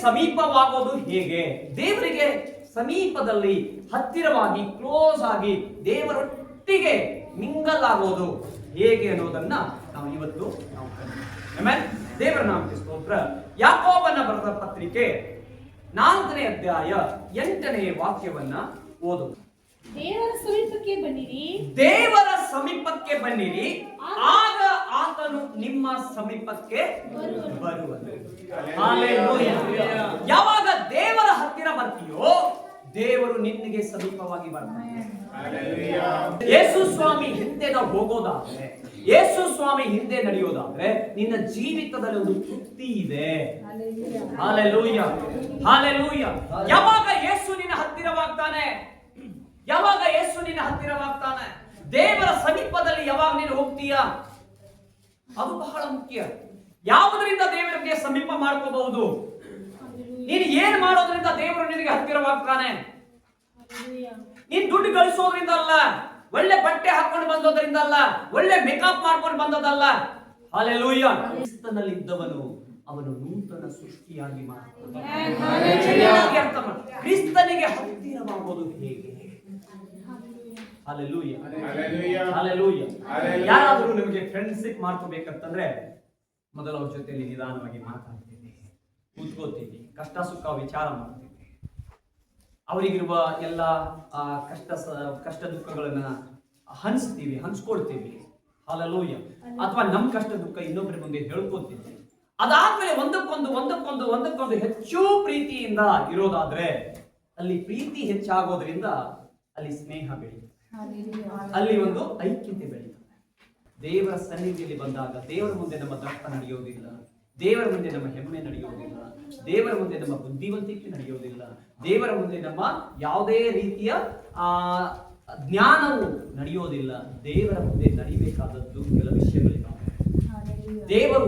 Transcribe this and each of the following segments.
ಸಮೀಪವಾಗೋದು ಹೇಗೆ, ದೇವರಿಗೆ ಸಮೀಪದಲ್ಲಿ ಹತ್ತಿರವಾಗಿ ಕ್ಲೋಸ್ ಆಗಿ ದೇವರೊಟ್ಟಿಗೆ ಮಿಂಗಲ್ ಆಗೋದು ಹೇಗೆ ಅನ್ನೋದನ್ನ ನಾವು ಇವತ್ತು ಆಮೆನ್. ದೇವರ ನಾಮಕ್ಕೆ ಸ್ತೋತ್ರ. ಯಾಕೋಬನ ಬರೆದ ಪತ್ರಿಕೆ 4ನೇ ಅಧ್ಯಾಯ 8ನೇ ವಾಕ್ಯವನ್ನ ಓದು. ದೇವರ ಸಮೀಪಕ್ಕೆ ಬನ್ನಿರಿ, ದೇವರ ಸಮೀಪಕ್ಕೆ ಬನ್ನಿರಿ, ಆಗ ಆತನು ನಿಮ್ಮ ಸಮೀಪಕ್ಕೆ ಬರುವನು. ಯಾವಾಗ ದೇವರ ಹತ್ತಿರ ಬರ್ತೀಯೋ ದೇವರು ನಿನ್ನಿಗೆ ಸಮೀಪವಾಗಿ ಬರ್ತಾನೆ. ಯೇಸು ಸ್ವಾಮಿ ಹಿಂದೆ ನಾವು ಹೋಗೋದಾದ್ರೆ, ಯೇಸು ಸ್ವಾಮಿ ಹಿಂದೆ ನಡೆಯೋದಾದ್ರೆ ನಿನ್ನ ಜೀವಿತದಲ್ಲಿ ಒಂದು ತೃಪ್ತಿ ಇದೆ. Hallelujah, hallelujah. ಯಾವಾಗ ಯೇಸು ನಿನ್ನ ಹತ್ತಿರವಾಗ್ತಾನೆ, ಯಾವಾಗ ಯೇಸು ನಿನ್ನ ಹತ್ತಿರವಾಗ್ತಾನೆ, ದೇವರ ಸಮೀಪದಲ್ಲಿ ಯಾವಾಗ ನೀನು ಹೋಗ್ತೀಯ, ಅದು ಬಹಳ ಮುಖ್ಯ. ಯಾವುದರಿಂದ ದೇವರಿಗೆ ಸಮೀಪ ಮಾಡ್ಕೋಬಹುದು? ನೀನು ಏನ್ ಮಾಡೋದ್ರಿಂದ ದೇವರು ನಿನಗೆ ಹತ್ತಿರವಾಗ್ತಾನೆ? ನೀನ್ ದುಡ್ಡು ಗಳಿಸೋದ್ರಿಂದ ಅಲ್ಲ, ಒಳ್ಳೆ ಬಟ್ಟೆ ಹಾಕೊಂಡು ಬಂದೋದ್ರಿಂದ ಅಲ್ಲ, ಒಳ್ಳೆ ಮೇಕಪ್ ಮಾಡ್ಕೊಂಡು ಬಂದದಲ್ಲ. ಹಲ್ಲೆಲೂಯಾ. ಕ್ರಿಸ್ತನಲ್ಲಿ ಇದ್ದವನು ಅವನು ನೂತನ ಸೃಷ್ಟಿಯಾಗಿ ಮಾಡ್ತಾನೆ. ಕ್ರಿಸ್ತನಿಗೆ ಹತ್ತಿರವಾಗೋದು ಹೇಗೆ? Hallelujah, hallelujah. ಯಾರಾದರೂ ನಿಮಗೆ ಫ್ರೆಂಡ್ಶಿಪ್ ಮಾಡ್ಕೋಬೇಕಂತಂದ್ರೆ ಮೊದಲು ಅವ್ರ ಜೊತೆಯಲ್ಲಿ ನಿಧಾನವಾಗಿ ಮಾತಾಡ್ತೀವಿ, ಕೂತ್ಕೋತೀವಿ, ಕಷ್ಟ ಸುಖ ವಿಚಾರ ಮಾಡ್ತೀವಿ, ಅವರಿಗಿರುವ ಎಲ್ಲ ಕಷ್ಟ ದುಃಖಗಳನ್ನ ಹಂಚ್ಕೊಳ್ತೀವಿ. ಹಲ್ಲೆಲೂಯಾ. ಅಥವಾ ನಮ್ಮ ಕಷ್ಟ ದುಃಖ ಇನ್ನೊಬ್ಬರ ಮುಂದೆ ಹೇಳ್ಕೊತೀವಿ. ಅದಾದ್ಮೇಲೆ ಒಂದಕ್ಕೊಂದು ಹೆಚ್ಚು ಪ್ರೀತಿಯಿಂದ ಇರೋದಾದ್ರೆ ಅಲ್ಲಿ ಪ್ರೀತಿ ಹೆಚ್ಚಾಗೋದ್ರಿಂದ ಅಲ್ಲಿ ಸ್ನೇಹ ಬೆಳೀತದೆ, ಅಲ್ಲಿ ಒಂದು ಐಕ್ಯತೆ ಬೆಳೀತದೆ. ದೇವರ ಸನ್ನಿಧಿಯಲ್ಲಿ ಬಂದಾಗ ದೇವರ ಮುಂದೆ ನಮ್ಮ ದರ್ಪ ನಡೆಯೋದಿಲ್ಲ, ದೇವರ ಮುಂದೆ ನಮ್ಮ ಹೆಮ್ಮೆ ನಡೆಯೋದಿಲ್ಲ, ದೇವರ ಮುಂದೆ ನಮ್ಮ ಬುದ್ಧಿವಂತಿಕೆ ನಡೆಯೋದಿಲ್ಲ, ದೇವರ ಮುಂದೆ ನಮ್ಮ ಯಾವುದೇ ರೀತಿಯ ಜ್ಞಾನವು ನಡೆಯೋದಿಲ್ಲ. ದೇವರ ಮುಂದೆ ನಡಿಬೇಕಾದದ್ದು ಕೆಲ ವಿಷಯಗಳಿದ್ದಾವೆ. ದೇವರು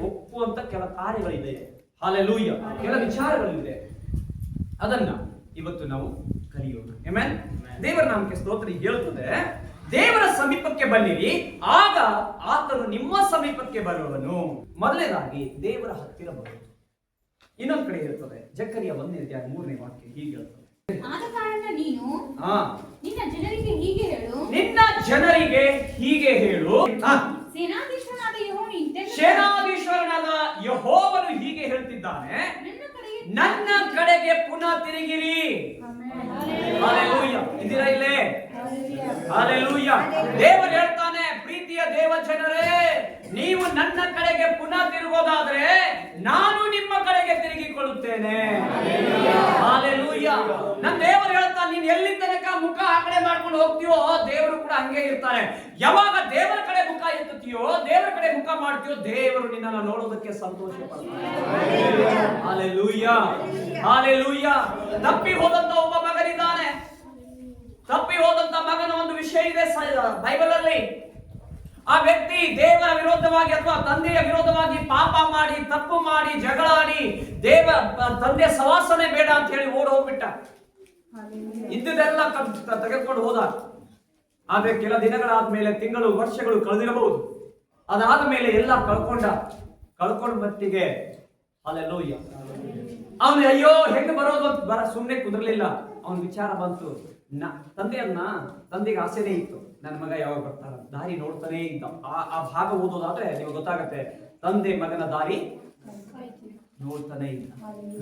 ಒಪ್ಪುವಂತ ಕೆಲ ಕಾರ್ಯಗಳಿದೆ. ಹಲ್ಲೆಲೂಯಾ. ಕೆಲ ವಿಚಾರಗಳಿದೆ. ಅದನ್ನ ಇವತ್ತು ನಾವು ಕಲಿಯೋಣ. ಆಮೆನ್. ದೇವರ ನಾಮಕ್ಕೆ ಸ್ತೋತ್ರ. ಹೇಳುತ್ತದೆ, ದೇವರ ಸಮೀಪಕ್ಕೆ ಬನ್ನಿರಿ, ಆಗ ಆತನು ನಿಮ್ಮ ಸಮೀಪಕ್ಕೆ ಬರುವನು. ಮೊದಲನೇದಾಗಿ ದೇವರ ಹತ್ತಿರ ಬರುವುದು. ಇನ್ನೊಂದು ಕಡೆ ಇರುತ್ತದೆ, ಜಕರಿಯ 1ನೇ ಅಧ್ಯಾಯ 3ನೇ ವಾಕ್ಯ ಹೀಗೆ ಹೇಳ್ತದೆ, ಆದ ಕಾರಣ ನೀನು ನಿನ್ನ ಜನರಿಗೆ ಹೀಗೆ ಹೇಳು, ನಿನ್ನ ಜನರಿಗೆ ಹೀಗೆ ಹೇಳು, ಸೇನಾಧೀಶ್ವರನಾದ ಯೆಹೋವನು ಹೀಗೆ ಹೇಳ್ತಿದ್ದಾನೆ, ನನ್ನ ಕಡೆಗೆ ಪುನಃ ತಿರುಗಿರಿ. ಹಲ್ಲೆಲೂಯಾ. ಇದೀರಾ ಇಲ್ಲೇ? ಹಲ್ಲೆಲೂಯಾ. ದೇವರು ಹೇಳ್ತಾನೆ, ಪ್ರೀತಿಯ ದೇವ ಜನರೇ, ನೀವು ನನ್ನ ಕಡೆಗೆ ಪುನಃ ತಿರುಗೋದಾದ್ರೆ ನಾನು ನಿಮ್ಮ ಕಡೆಗೆ ತಿರುಗಿಕೊಳ್ಳುತ್ತೇನೆ. ಹಲ್ಲೆಲೂಯಾ. ನನ್ನ ದೇವರು ಹೇಳ್ತಾನೆ, ನೀನು ಎಲ್ಲಿ ತನಕ ಮುಖ ಆ ಕಡೆ ಮಾಡ್ಕೊಂಡು ಹೋಗ್ತೀಯೋ ದೇವರು ಕೂಡ ಹಂಗೆ ಇರ್ತಾರೆ. ಯಾವಾಗ ದೇವರ ಕಡೆ ಮುಖ ಎತ್ತುತ್ತೀಯೋ, ದೇವರ ಕಡೆ ಮುಖ ಮಾಡ್ತೀಯೋ, ದೇವರು ನಿನ್ನನ್ನು ನೋಡೋದಕ್ಕೆ ಸಂತೋಷ ಪಡ್ತಾನೆ. Hallelujah, hallelujah. ತಪ್ಪಿ ಹೋದಂತ ಒಬ್ಬ ಮಗನಿದ್ದಾನೆ. ತಪ್ಪಿ ಹೋದಂತ ಮಗನ ಒಂದು ವಿಷಯ ಇದೆ ಬೈಬಲ್ ಅಲ್ಲಿ. ಆ ವ್ಯಕ್ತಿ ದೇವರ ವಿರೋಧವಾಗಿ ಅಥವಾ ತಂದೆಯ ವಿರೋಧವಾಗಿ ಪಾಪ ಮಾಡಿ, ತಪ್ಪು ಮಾಡಿ, ಜಗಳಾಡಿ, ತಂದೆ ಸವಾಸನೆ ಬೇಡ ಅಂತ ಹೇಳಿ ಓಡ್ ಹೋಗ್ಬಿಟ್ಟ. ಇದ್ದುದೆಲ್ಲ ತೆಗೆದುಕೊಂಡು ಹೋದ. ಆದ್ರೆ ಕೆಲ ದಿನಗಳಾದ್ಮೇಲೆ, ತಿಂಗಳು, ವರ್ಷಗಳು ಕಳೆದಿರಬಹುದು. ಅದಾದ ಮೇಲೆ ಎಲ್ಲ ಕಳ್ಕೊಂಡ ಮಟ್ಟಿಗೆ ಹಲ್ಲೆಲೂಯಾ. ಅವನು ಅಯ್ಯೋ ಹೆಂಗ್ ಬರೋದು ಅಂತ ಸುಮ್ಮನೆ ಕುದುರ್ಲಿಲ್ಲ. ಅವನ ವಿಚಾರ ಬಂತು, ತಂದೆಗೆ ಆಸೆನೇ ಇತ್ತು, ನನ್ನ ಮಗ ಯಾವಾಗ ಬರ್ತಾರ, ದಾರಿ ನೋಡ್ತಾನೆ ಇದ್ದ. ಆ ಭಾಗ ಓದೋದಾದ್ರೆ ನಿಮಗೆ ಗೊತ್ತಾಗತ್ತೆ, ತಂದೆ ಮಗನ ದಾರಿ ನೋಡ್ತಾನೆ ಇದ್ದ,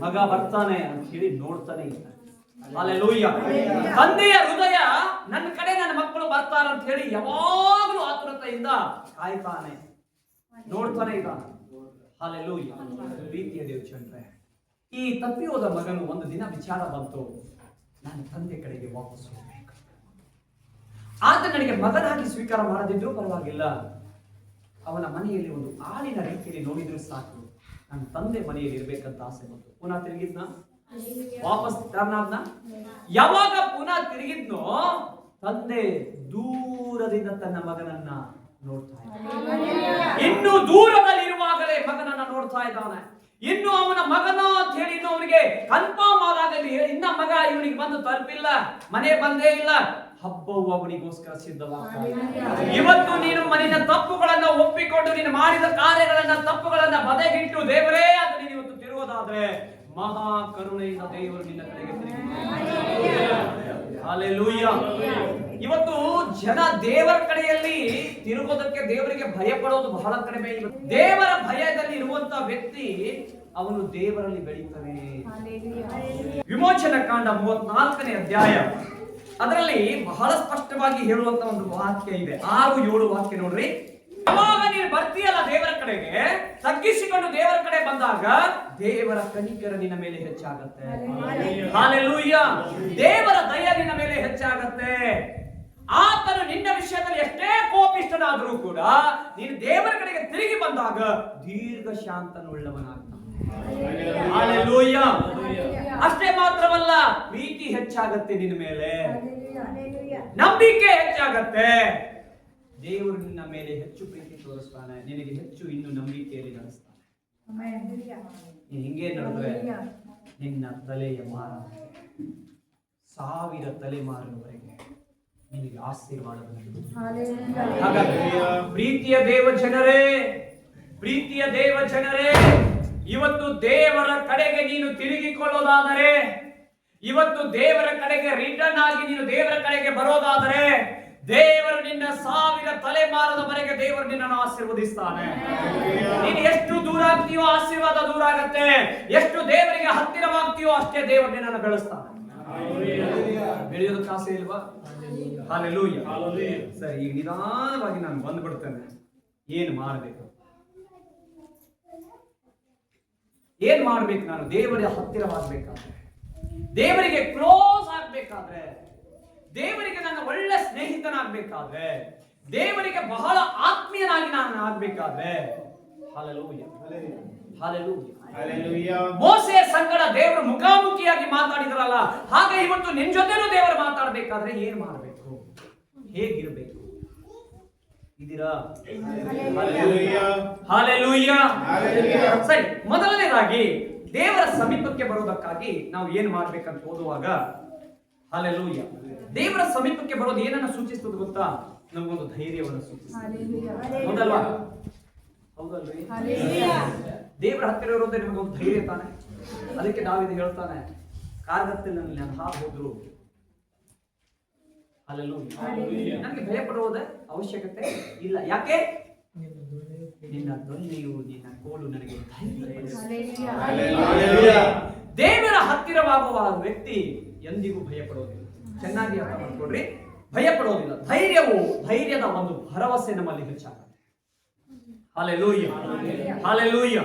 ಮಗ ಬರ್ತಾನೆ ಅಂತ ಹೇಳಿ ನೋಡ್ತಾನೆ ಇದ್ದ. ಹಲ್ಲೆಲೂಯಾ. ತಂದೆಯ ಹೃದಯ ನನ್ನ ಕಡೆ ನನ್ನ ಮಕ್ಕಳು ಬರ್ತಾರ ಅಂತ ಹೇಳಿ ಯಾವಾಗಲೂ ಆತುರತೆಯಿಂದ ಕಾಯ್ತಾನೆ, ನೋಡ್ತಾನೆ ಇದ್ದ. ಹಲ್ಲೆಲೂಯಾ. ಪ್ರೀತಿಯ ದೇವಚಂದ್ರೆ, ಈ ತಪ್ಪಿ ಹೋದ ಮಗನು ಒಂದು ದಿನ ವಿಚಾರ ಬಂತು, ನಾನು ತಂದೆ ಕಡೆಗೆ ವಾಪಸ್ ಹೋಗ್ಬೇಕು. ಆತ ನನಗೆ ಮಗನಾಗಿ ಸ್ವೀಕಾರ ಮಾಡದಿದ್ರೂ ಪರವಾಗಿಲ್ಲ, ಅವನ ಮನೆಯಲ್ಲಿ ಒಂದು ಆಳಿನ ರೀತಿಯಲ್ಲಿ ನೋಡಿದ್ರು ಸಾಕು, ನನ್ನ ತಂದೆ ಮನೆಯಲ್ಲಿ ಇರ್ಬೇಕಂತ ಆಸೆ ಬಂತು. ಪುನಃ ತಿರುಗಿದ್ನ, ವಾಪಸ್ ಟರ್ನಾದ್ನ. ಯಾವಾಗ ಪುನಃ ತಿರುಗಿದ್ನೋ, ತಂದೆ ದೂರದಿಂದ ತನ್ನ ಮಗನನ್ನ ನೋಡ್ತಾ ಇದ್ದಾನೆ. ಇನ್ನು ದೂರದಲ್ಲಿರುವಾಗಲೇ ಮಗನನ್ನ ನೋಡ್ತಾ ಇದ್ದಾನೆ. ಇನ್ನು ಅವನ ಮಗನ ಅಂತ ಹೇಳಿ ಇನ್ನು ಅವನಿಗೆ ಕನ್ಫರ್ಮ್ ಆದಾಗ, ಇನ್ನ ಮಗ ಇವನಿಗೆ ಬಂದು ತಲುಪಿಲ್ಲ, ಮನೆ ಬಂದೇ ಇಲ್ಲ, ಹಬ್ಬವು ಅವನಿಗೋಸ್ಕರ ಸಿದ್ಧವಾಗ್ತದೆ. ಇವತ್ತು ನೀನು ನಿನ್ನ ತಪ್ಪುಗಳನ್ನ ಒಪ್ಪಿಕೊಂಡು, ನೀನು ಮಾಡಿದ ಕಾರ್ಯಗಳನ್ನ, ತಪ್ಪುಗಳನ್ನ ಬದಗಿಟ್ಟು, ದೇವರೇ ಅದು ನೀನು ಇವತ್ತು ತಿರುವುದಾದ್ರೆ ಮಹಾ ಕರುಣೆಯಿಂದ ದೇವರು ನಿನ್ನ ಕಡೆಗೆ ಹಲ್ಲೆಲೂಯಾ. ಇವತ್ತು ಜನ ದೇವರ ಕಡೆಯಲ್ಲಿ ತಿರುಗೋದಕ್ಕೆ ದೇವರಿಗೆ ಭಯ ಪಡೋದು ಬಹಳ ಕಡಿಮೆ. ದೇವರ ಭಯದಲ್ಲಿ ಇರುವಂತ ವ್ಯಕ್ತಿ ಅವನು ದೇವರಲ್ಲಿ ಬೆಳೀತಾನೆ. ವಿಮೋಚನ ಕಾಂಡ 34ನೇ ಅಧ್ಯಾಯ ಅದರಲ್ಲಿ ಬಹಳ ಸ್ಪಷ್ಟವಾಗಿ ಹೇಳುವಂತ ಒಂದು ವಾಕ್ಯ ಇದೆ. 6-7 ವಾಕ್ಯ ನೋಡ್ರಿ. ಯಾವಾಗ ನೀನು ಬರ್ತೀಯಲ್ಲ ದೇವರ ಕಡೆಗೆ, ತಗ್ಗಿಸಿಕೊಂಡು ದೇವರ ಕಡೆ ಬಂದಾಗ ದೇವರ ಕನಿಕರ ನಿನ್ನ ಮೇಲೆ ಹೆಚ್ಚಾಗತ್ತೆ. ಹಲ್ಲೆಲೂಯಾ. ದೇವರ ದಯ ನಿನ್ನ ಮೇಲೆ ಹೆಚ್ಚಾಗತ್ತೆ. ಆತನು ನಿನ್ನ ವಿಷಯದಲ್ಲಿ ಎಷ್ಟೇ ಕೋಪಿಷ್ಠನಾದರೂ ಕೂಡ ನೀನು ದೇವರ ಕಡೆಗೆ ತಿರುಗಿ ಬಂದಾಗ ದೀರ್ಘ ಶಾಂತನುಳ್ಳವನಾಗ್ತಾನೆ. ಹಲ್ಲೆಲೂಯಾ. ಅಷ್ಟೇ ಮಾತ್ರವಲ್ಲ, ಪ್ರೀತಿ ಹೆಚ್ಚಾಗತ್ತೆ ನಿನ್ನ ಮೇಲೆ, ನಂಬಿಕೆ ಹೆಚ್ಚಾಗತ್ತೆ. ದೇವರು ನಿನ್ನ ಮೇಲೆ ಹೆಚ್ಚು ಪ್ರೀತಿ ತೋರಿಸ್ತಾನೆ, ನಿನಗೆ ಹೆಚ್ಚು ಇನ್ನು ನಂಬಿಕೆಯಲ್ಲಿ ನಡೆಸ್ತಾನೆ. ನೀನು ಹಿಂಗೆ ನಡೆದ್ರೆ ನಿನ್ನ ತಲೆಯ ಮಾರ 1000 ತಲೆಮಾರಿನವರೆಗೆ ನಿನಗೆ ಆಶೀರ್ವಾದ. ಪ್ರೀತಿಯ ದೇವ ಜನರೇ, ಪ್ರೀತಿಯ ದೇವ ಜನರೇ, ಇವತ್ತು ದೇವರ ಕಡೆಗೆ ನೀನು ತಿರುಗಿಕೊಳ್ಳೋದಾದರೆ, ಇವತ್ತು ದೇವರ ಕಡೆಗೆ ರಿಟರ್ನ್ ಆಗಿ ನೀನು ದೇವರ ಕಡೆಗೆ ಬರೋದಾದರೆ, ದೇವರು ನಿನ್ನ 1000 ತಲೆಮಾರದವರೆಗೆ ದೇವರು ನಿನ್ನನ್ನು ಆಶೀರ್ವದಿಸ್ತಾನೆ. ನೀನು ಎಷ್ಟು ದೂರ ಆಗ್ತೀಯೋ ಆಶೀರ್ವಾದ ದೂರ ಆಗತ್ತೆ, ಎಷ್ಟು ದೇವರಿಗೆ ಹತ್ತಿರವಾಗ್ತೀಯೋ ಅಷ್ಟೇ ದೇವರು ನಿನ್ನನ್ನು ಬೆಳೆಸ್ತಾನೆ. ಬೆಳೆಯೋದಕ್ಕೆ ಆಸೆ ಇಲ್ವಾ? ಹಲ್ಲೆಲೂಯಾ. ಸರಿ, ಈಗ ನಿಧಾನವಾಗಿ ನಾನು ಬಂದ್ಬಿಡ್ತೇನೆ. ಏನ್ ಮಾಡ್ಬೇಕು ನಾನು ದೇವರಿಗೆ ಹತ್ತಿರವಾಗಬೇಕಾದ್ರೆ, ದೇವರಿಗೆ ಕ್ಲೋಸ್ ಆಗ್ಬೇಕಾದ್ರೆ, ದೇವರಿಗೆ ನನ್ನ ಒಳ್ಳೆ ಸ್ನೇಹಿತನಾಗಬೇಕಾದ್ರೆ, ದೇವರಿಗೆ ಬಹಳ ಆತ್ಮೀಯನಾಗಿ ನಾನು ಆಗ್ಬೇಕಾದ್ರೆ, ಹಲ್ಲೆಲೂಯಾ ಹಲ್ಲೆಲೂಯಾ. ಮೋಸೆ ಸಂಗಡ ದೇವರು ಮುಖಾಮುಖಿಯಾಗಿ ಮಾತಾಡಿದ್ರಲ್ಲ, ಹಾಗೆ ಇವತ್ತು ನಿನ್ ಜೊತೆನೂ ದೇವರು ಮಾತಾಡಬೇಕಾದ್ರೆ ಏನ್ ಮಾಡಬೇಕು, ಹೇಗಿರ್ಬೇಕು? ಇದೀರಾ? ಹಲ್ಲೆಲೂಯಾ. ಸರಿ, ಮೊದಲನೇದಾಗಿ ದೇವರ ಸಮೀಪಕ್ಕೆ ಬರೋದಕ್ಕಾಗಿ ನಾವು ಏನ್ ಮಾಡ್ಬೇಕಂತ ಓದುವಾಗ, ಹಲ್ಲೆಲೂಯಾ, ದೇವರ ಸಮೀಪಕ್ಕೆ ಬರೋದು ಏನನ್ನ ಸೂಚಿಸ್ತದೆ ಗೊತ್ತಾ? ನಮಗೊಂದು ಧೈರ್ಯವನ್ನು ಸೂಚಿಸ್ತದೆ. ಹೌದಲ್ವಾ? ಹೌದಲ್ರಿ? ದೇವರ ಹತ್ತಿರ ಇರೋದೇ ನಮಗೊಂದು ಧೈರ್ಯ ತಾನೆ. ಅದಕ್ಕೆ ದಾವೀದ ಹೇಳ್ತಾನೆ, ಕಾರ್ಗತ್ತಲಿನಲ್ಲಿ ನಾನು ಹಾದು ಹೋದ್ರು ನನಗೆ ಭಯ ಪಡುವುದ ಅವಶ್ಯಕತೆ ಇಲ್ಲ. ಯಾಕೆ? ನಿನ್ನ ದೊಣ್ಣೆಯು ನಿನ್ನ ಕೋಲು ನನಗೆ ಧೈರ್ಯ. ದೇವರ ಹತ್ತಿರವಾಗುವ ವ್ಯಕ್ತಿ ಎಂದಿಗೂ ಭಯ ಪಡೋದಿಲ್ಲ. ಚೆನ್ನಾಗಿ ಅರ್ಥ ಮಾಡ್ಕೊಡ್ರಿ, ಭಯ ಪಡೋದಿಲ್ಲ. ಧೈರ್ಯದ ಒಂದು ಭರವಸೆ ನಮ್ಮಲ್ಲಿ ಹೆಚ್ಚಾಗುತ್ತೆ. Hallelujah hallelujah.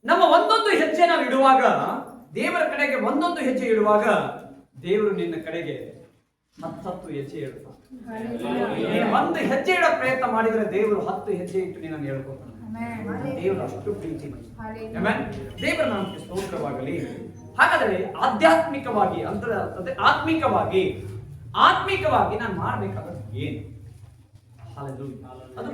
ನಮ್ಮ ಒಂದೊಂದು ಹೆಜ್ಜೆ ನಾವು ಇಡುವಾಗ, ದೇವರ ಕಡೆಗೆ ಒಂದೊಂದು ಹೆಜ್ಜೆ ಇಡುವಾಗ, ದೇವರು ನಿನ್ನ ಕಡೆಗೆ 10 ಹೆಜ್ಜೆ ಇಡ್ತಾನೆ. ಒಂದು ಹೆಜ್ಜೆ ಇಡೋ ಪ್ರಯತ್ನ ಮಾಡಿದ್ರೆ ದೇವರು 10 ಹೆಜ್ಜೆ ಇಟ್ಟು ನಿನ್ನನ್ನು ಹೇಳ್ಕೊತಾನೆ. ದೇವರು ಅಷ್ಟು ಪ್ರೀತಿ. ದೇವರ ನಾಮಕ್ಕೆ ಸ್ತೋತ್ರವಾಗಲಿ. ಹಾಗಾದ್ರೆ ಆಧ್ಯಾತ್ಮಿಕವಾಗಿ ಆತ್ಮಿಕವಾಗಿ ನಾನು ಮಾಡ್ಬೇಕಾದ್ರೆ ಏನು? ಅದು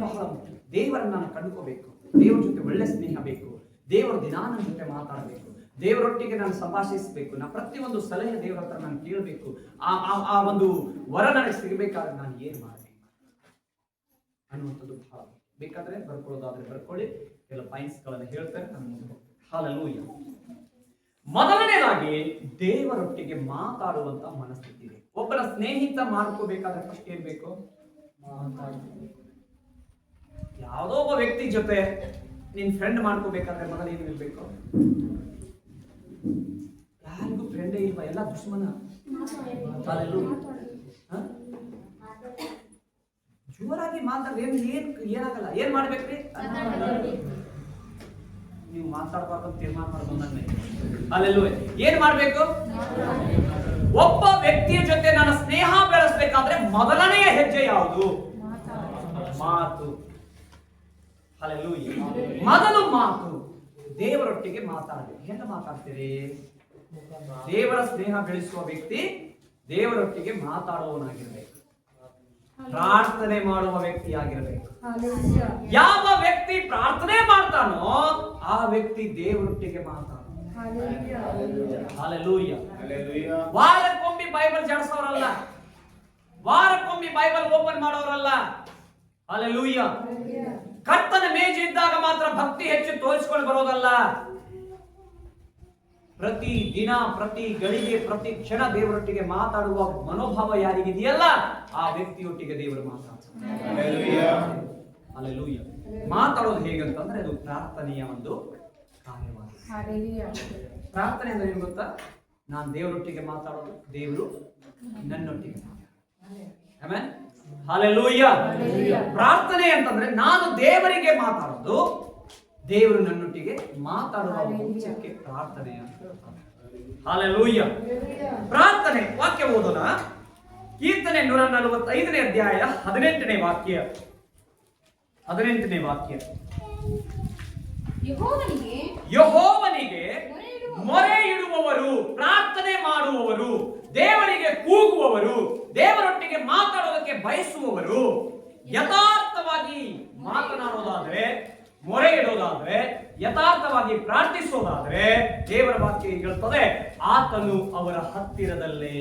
ಬಹಳ ಮುಖ್ಯ. ದೇವರನ್ನು ನಾನು ಕಂಡುಕೋಬೇಕು, ದೇವರ ಜೊತೆ ಒಳ್ಳೆ ಸ್ನೇಹ ಬೇಕು, ದೇವರ ದಿನ ನನ್ನ ಜೊತೆ ಮಾತಾಡಬೇಕು, ದೇವರೊಟ್ಟಿಗೆ ನಾನು ಸಂಭಾಷಿಸಬೇಕು, ನಾ ಪ್ರತಿಯೊಂದು ಸಲಹೆ ದೇವರ ಹತ್ರ ನಾನು ಕೇಳಬೇಕು. ಆ ಒಂದು ವರ ನನಗೆ ಸಿಗಬೇಕಾದ್ರೆ ನಾನು ಏನು ಮಾಡಬೇಕು ಅನ್ನುವಂಥದ್ದು ಬಹಳ. ಬೇಕಾದ್ರೆ ಬರ್ಕೊಳ್ಳೋದಾದ್ರೆ ಬರ್ಕೊಳ್ಳಿ, ಕೆಲ ಪಾಯಿಂಟ್ಸ್ ಗಳನ್ನು ಹೇಳ್ತಾರೆ. ಹಲ್ಲೆಲೂಯಾ. ಮೊದಲನೇದಾಗಿ ದೇವರೊಟ್ಟಿಗೆ ಮಾತಾಡುವಂತ ಮನಸ್ಥಿತಿ ಇದೆ. ಒಬ್ಬನ ಸ್ನೇಹಿತ ಮಾಡ್ಕೋಬೇಕಾದ್ರೆ ಫಸ್ಟ್ ಏನ್ ಬೇಕು? ಯಾವುದೋ ಒಬ್ಬ ವ್ಯಕ್ತಿ ಜೊತೆ ನಿನ್ ಫ್ರೆಂಡ್ ಮಾಡ್ಕೋಬೇಕಾದ್ರೆ ಮೊದಲು ಏನು ಇರ್ಬೇಕು? ಯಾರಿಗೂ ಫ್ರೆಂಡೇ ಇಲ್ವಾ, ಎಲ್ಲ ದುಶ್ಮನ. ಜೋರಾಗಿ ಮಾತಾಡ, ಏನಾಗಲ್ಲ. ಏನ್ ಮಾಡ್ಬೇಕ್ರಿ? ನೀವು ಮಾತಾಡ್ಬಾರ್ದು ತೀರ್ಮಾನ ಮಾಡ್ಕೊಂಡಂಗೆ. ಅಲ್ಲೆಲ್ಲೂ ಏನ್ ಮಾಡ್ಬೇಕು? ಒಬ್ಬ ವ್ಯಕ್ತಿಯ ಜೊತೆ ನನ್ನ ಸ್ನೇಹ ಬೆಳೆಸಬೇಕಾದ್ರೆ ಮೊದಲನೆಯ ಹೆಜ್ಜೆ ಯಾವುದು? ಮಾತು. ಹಲ್ಲೆಲೂಯಾ. ಮೊದಲು ಮಾತು. ದೇವರೊಟ್ಟಿಗೆ ಮಾತಾಡಬೇಕು. ಹೆಂಗ ಮಾತಾಡ್ತೀರಿ? ದೇವರ ಸ್ನೇಹ ಬೆಳೆಸುವ ವ್ಯಕ್ತಿ ದೇವರೊಟ್ಟಿಗೆ ಮಾತಾಡುವವನಾಗಿರ್ಬೇಕು, ಪ್ರಾರ್ಥನೆ ಮಾಡುವ ವ್ಯಕ್ತಿಯಾಗಿರ್ಬೇಕು. ಯಾವ ವ್ಯಕ್ತಿ ಪ್ರಾರ್ಥನೆ ಮಾಡ್ತಾನೋ ಆ ವ್ಯಕ್ತಿ ದೇವರೊಟ್ಟಿಗೆ ಮಾತಾಡ. ಹಲ್ಲೆಲೂಯಾ. ವಾರಕ್ಕೊಮ್ಮೆ ಬೈಬಲ್ ಜಾಡಿಸೋರಲ್ಲ, ವಾರಕ್ಕೊಮ್ಮೆ ಬೈಬಲ್ ಓಪನ್ ಮಾಡೋರಲ್ಲ. ಹಲ್ಲೆಲೂಯಾ. ಕರ್ತನ ಮೇಜು ಇದ್ದಾಗ ಮಾತ್ರ ಭಕ್ತಿ ಹೆಚ್ಚು ತೋರಿಸಿಕೊಂಡು ಬರೋದಲ್ಲ. ಪ್ರತಿ ದಿನ, ಪ್ರತಿ ಗಳಿಗೆ, ಪ್ರತಿ ಕ್ಷಣ ದೇವರೊಟ್ಟಿಗೆ ಮಾತಾಡುವ ಮನೋಭಾವ ಯಾರಿಗಿದೆಯಲ್ಲ ಆ ವ್ಯಕ್ತಿಯೊಟ್ಟಿಗೆ ದೇವರು ಮಾತಾಡ್ತಾರೆ. ಹಲ್ಲೆಲೂಯಾ. ಮಾತಾಡೋದು ಹೇಗಂತಂದ್ರೆ ಅದು ಪ್ರಾರ್ಥನೆಯ ಒಂದು ಕಾರ್ಯವಾಗಿದೆ. ಪ್ರಾರ್ಥನೆ ಅಂದ್ರೆ ಏನು ಗೊತ್ತಾ? ನಾನು ದೇವರೊಟ್ಟಿಗೆ ಮಾತಾಡೋದು, ದೇವರು ನನ್ನೊಟ್ಟಿಗೆ ಆಮೆನ್. ಹಲ್ಲೆಲೂಯಾ. ಪ್ರಾರ್ಥನೆ ಅಂತಂದ್ರೆ ನಾನು ದೇವರಿಗೆ ಮಾತಾಡೋದು, ದೇವರು ನನ್ನೊಟ್ಟಿಗೆ ಮಾತಾಡುವ ಅಂಶಕ್ಕೆ ಪ್ರಾರ್ಥನೆ ಅಂತ ಹೇಳ್ತಾರೆ. ಹಲ್ಲೆಲೂಯಾ. ಪ್ರಾರ್ಥನೆ ವಾಕ್ಯ ಓದೋಣ. ಕೀರ್ತನೆ 145ನೇ ಅಧ್ಯಾಯ 18ನೇ ವಾಕ್ಯ. 18ನೇ ವಾಕ್ಯ. ಯೆಹೋವನಿಗೆ ಮೊರೆ ಇಡುವವರು, ಪ್ರಾರ್ಥನೆ ಮಾಡುವವರು, ದೇವರಿಗೆ ಕೂಗುವವರು, ದೇವರೊಟ್ಟಿಗೆ ಮಾತಾಡೋದಕ್ಕೆ ಬಯಸುವವರು, ಯಥಾರ್ಥವಾಗಿ ಮಾತನಾಡೋದಾದ್ರೆ, ಮೊರೆ ಇಡೋದಾದ್ರೆ, ಯಥಾರ್ಥವಾಗಿ ಪ್ರಾರ್ಥಿಸೋದಾದ್ರೆ ದೇವರ ವಾಕ್ಯ ಹೇಳ್ತದೆ ಆತನು ಅವರ ಹತ್ತಿರದಲ್ಲೇ.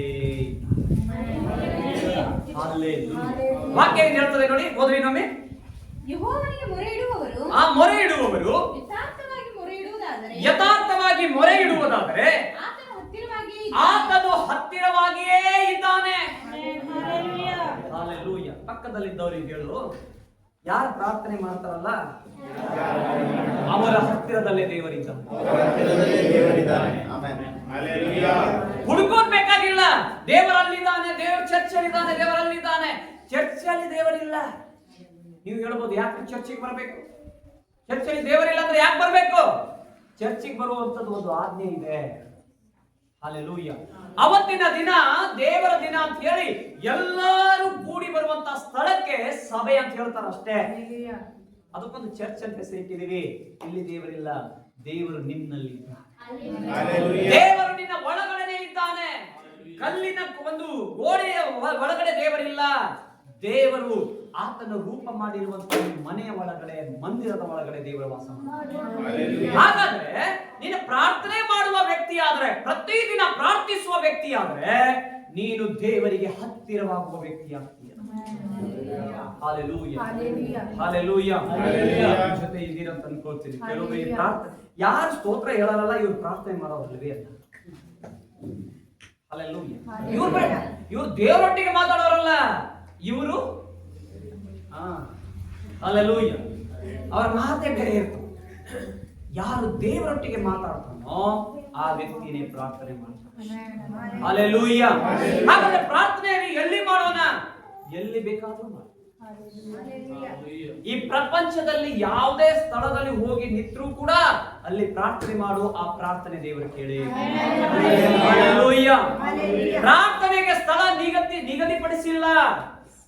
ವಾಕ್ಯ ಏನ್ ಹೇಳ್ತದೆ ನೋಡಿ, ಓದ್ರಿ ನಮ್ಮೆ. ಯೆಹೋವನಿಗೆ ಮೊರೆ ಇಡುವವರು, ಆ ಮೊರೆ ಇಡುವವರು ಯಥಾರ್ಥವಾಗಿ ಮೊರೆ ಇಡುವುದಾದರೆ ಆತನು ಹತ್ತಿರವಾಗಿಯೇ ಇದ್ದಾನೆ. ಹಲ್ಲೆಲೂಯಾ. ಪಕ್ಕದಲ್ಲಿದ್ದವರಿಗೆ ಹೇಳು, ಯಾರು ಪ್ರಾರ್ಥನೆ ಮಾಡ್ತಾರಲ್ಲ ಅವರ ಹತ್ತಿರದಲ್ಲೇ ದೇವರಿದ್ದಾನೆ. ಹುಡುಕೋದ್ ಬೇಕಾಗಿಲ್ಲ. ದೇವರಲ್ಲಿದ್ದಾನೆ, ದೇವರು ಚರ್ಚಲ್ಲಿದ್ದಾನೆ, ದೇವರಲ್ಲಿದ್ದಾನೆ. ಚರ್ಚಲ್ಲಿ ದೇವರಿಲ್ಲ. ನೀವು ಹೇಳ್ಬೋದು, ಯಾಕೆ ಚರ್ಚಿಗೆ ಬರಬೇಕು? ಚರ್ಚಲ್ಲಿ ದೇವರಿಲ್ಲ ಅಂದ್ರೆ ಯಾಕೆ ಬರಬೇಕು? ಚರ್ಚಿಗೆ ಬರುವಂತದ್ದು ಒಂದು ಆಜ್ಞೆ ಇದೆ. ಹಲ್ಲೆಲೂಯಾ. ಅವತ್ತಿನ ದಿನ ದೇವರ ದಿನ ಅಂತ ಹೇಳಿ ಎಲ್ಲರೂ ಕೂಡಿ ಬರುವಂತ ಸ್ಥಳಕ್ಕೆ ಸಭೆ ಅಂತ ಹೇಳ್ತಾರೆ ಅಷ್ಟೇ. ಅದಕ್ಕೊಂದು ಚರ್ಚ್ ಅಂತ ಹೆಸರಿಟ್ಟಿದೀವಿ. ಇಲ್ಲಿ ದೇವರಿಲ್ಲ, ದೇವರು ನಿನ್ನಲ್ಲಿ ಇದ್ದಾನೆ. ದೇವರು ನಿನ್ನ ಒಳಗಡೆ ಇದ್ದಾನೆ. ಕಲ್ಲಿನ ಒಂದು ಗೋಡೆಯ ಒಳಗಡೆ ದೇವರಿಲ್ಲ. ದೇವರು ಆತನ ರೂಪ ಮಾಡಿರುವಂತಹ ಮನೆಯ ಒಳಗಡೆ, ಮಂದಿರದ ಒಳಗಡೆ ದೇವರ ವಾಸ ಮಾಡ್ತಾನೆ. ಹಾಗಾದ್ರೆ ನೀನು ಪ್ರಾರ್ಥನೆ ಮಾಡುವ ವ್ಯಕ್ತಿ ಆದ್ರೆ, ಪ್ರತಿದಿನ ಪ್ರಾರ್ಥಿಸುವ ವ್ಯಕ್ತಿ ಆದ್ರೆ ನೀನು ದೇವರಿಗೆ ಹತ್ತಿರವಾಗುವ ವ್ಯಕ್ತಿ ಆಗ್ತೀಯ. ಹಲ್ಲೆಲೂಯಾ. ಹಲ್ಲೆಲೂಯಾ. ಜೊತೆ ಇದ್ದೀರಂತ ಅನ್ಕೊಳ್ತೀನಿ. ಕೆಲವೊಬ್ಬರು ಈ ಪ್ರಾರ್ಥನೆ ಯಾರು ಸ್ತೋತ್ರ ಹೇಳಲ್ಲ, ಇವ್ರು ಪ್ರಾರ್ಥನೆ ಮಾಡೋರಲ್ವೇ ಅಂತ. ಹಲ್ಲೆಲೂಯಾ. ಇವ್ರು ದೇವರೊಟ್ಟಿಗೆ ಮಾತಾಡೋರಲ್ಲ, ಇವರು ಹಲ್ಲೆಲೂಯಾ ಅವರ ಮಾತೇ ಬೇರೆ ಇರ್ತದೆ. ಯಾರು ದೇವರೊಟ್ಟಿಗೆ ಮಾತಾಡ್ತಾನೋ ಆ ವ್ಯಕ್ತಿನೇ ಪ್ರಾರ್ಥನೆ ಮಾಡ್ತಾನೆ. ಹಲ್ಲೆಲೂಯಾ. ಹಾಗಾದ್ರೆ ಪ್ರಾರ್ಥನೆ ಎಲ್ಲಿ ಮಾಡೋಣ? ಎಲ್ಲಿ ಬೇಕಾದ್ರೂ ಮಾಡಿ. ಈ ಪ್ರಪಂಚದಲ್ಲಿ ಯಾವುದೇ ಸ್ಥಳದಲ್ಲಿ ಹೋಗಿ ನಿಂತರೂ ಕೂಡ ಅಲ್ಲಿ ಪ್ರಾರ್ಥನೆ ಮಾಡು, ಆ ಪ್ರಾರ್ಥನೆ ದೇವರು ಕೇಳಿ. ಹಲ್ಲೆಲೂಯಾ. ಪ್ರಾರ್ಥನೆಗೆ ಸ್ಥಳ ನಿಗದಿಪಡಿಸಿಲ್ಲ.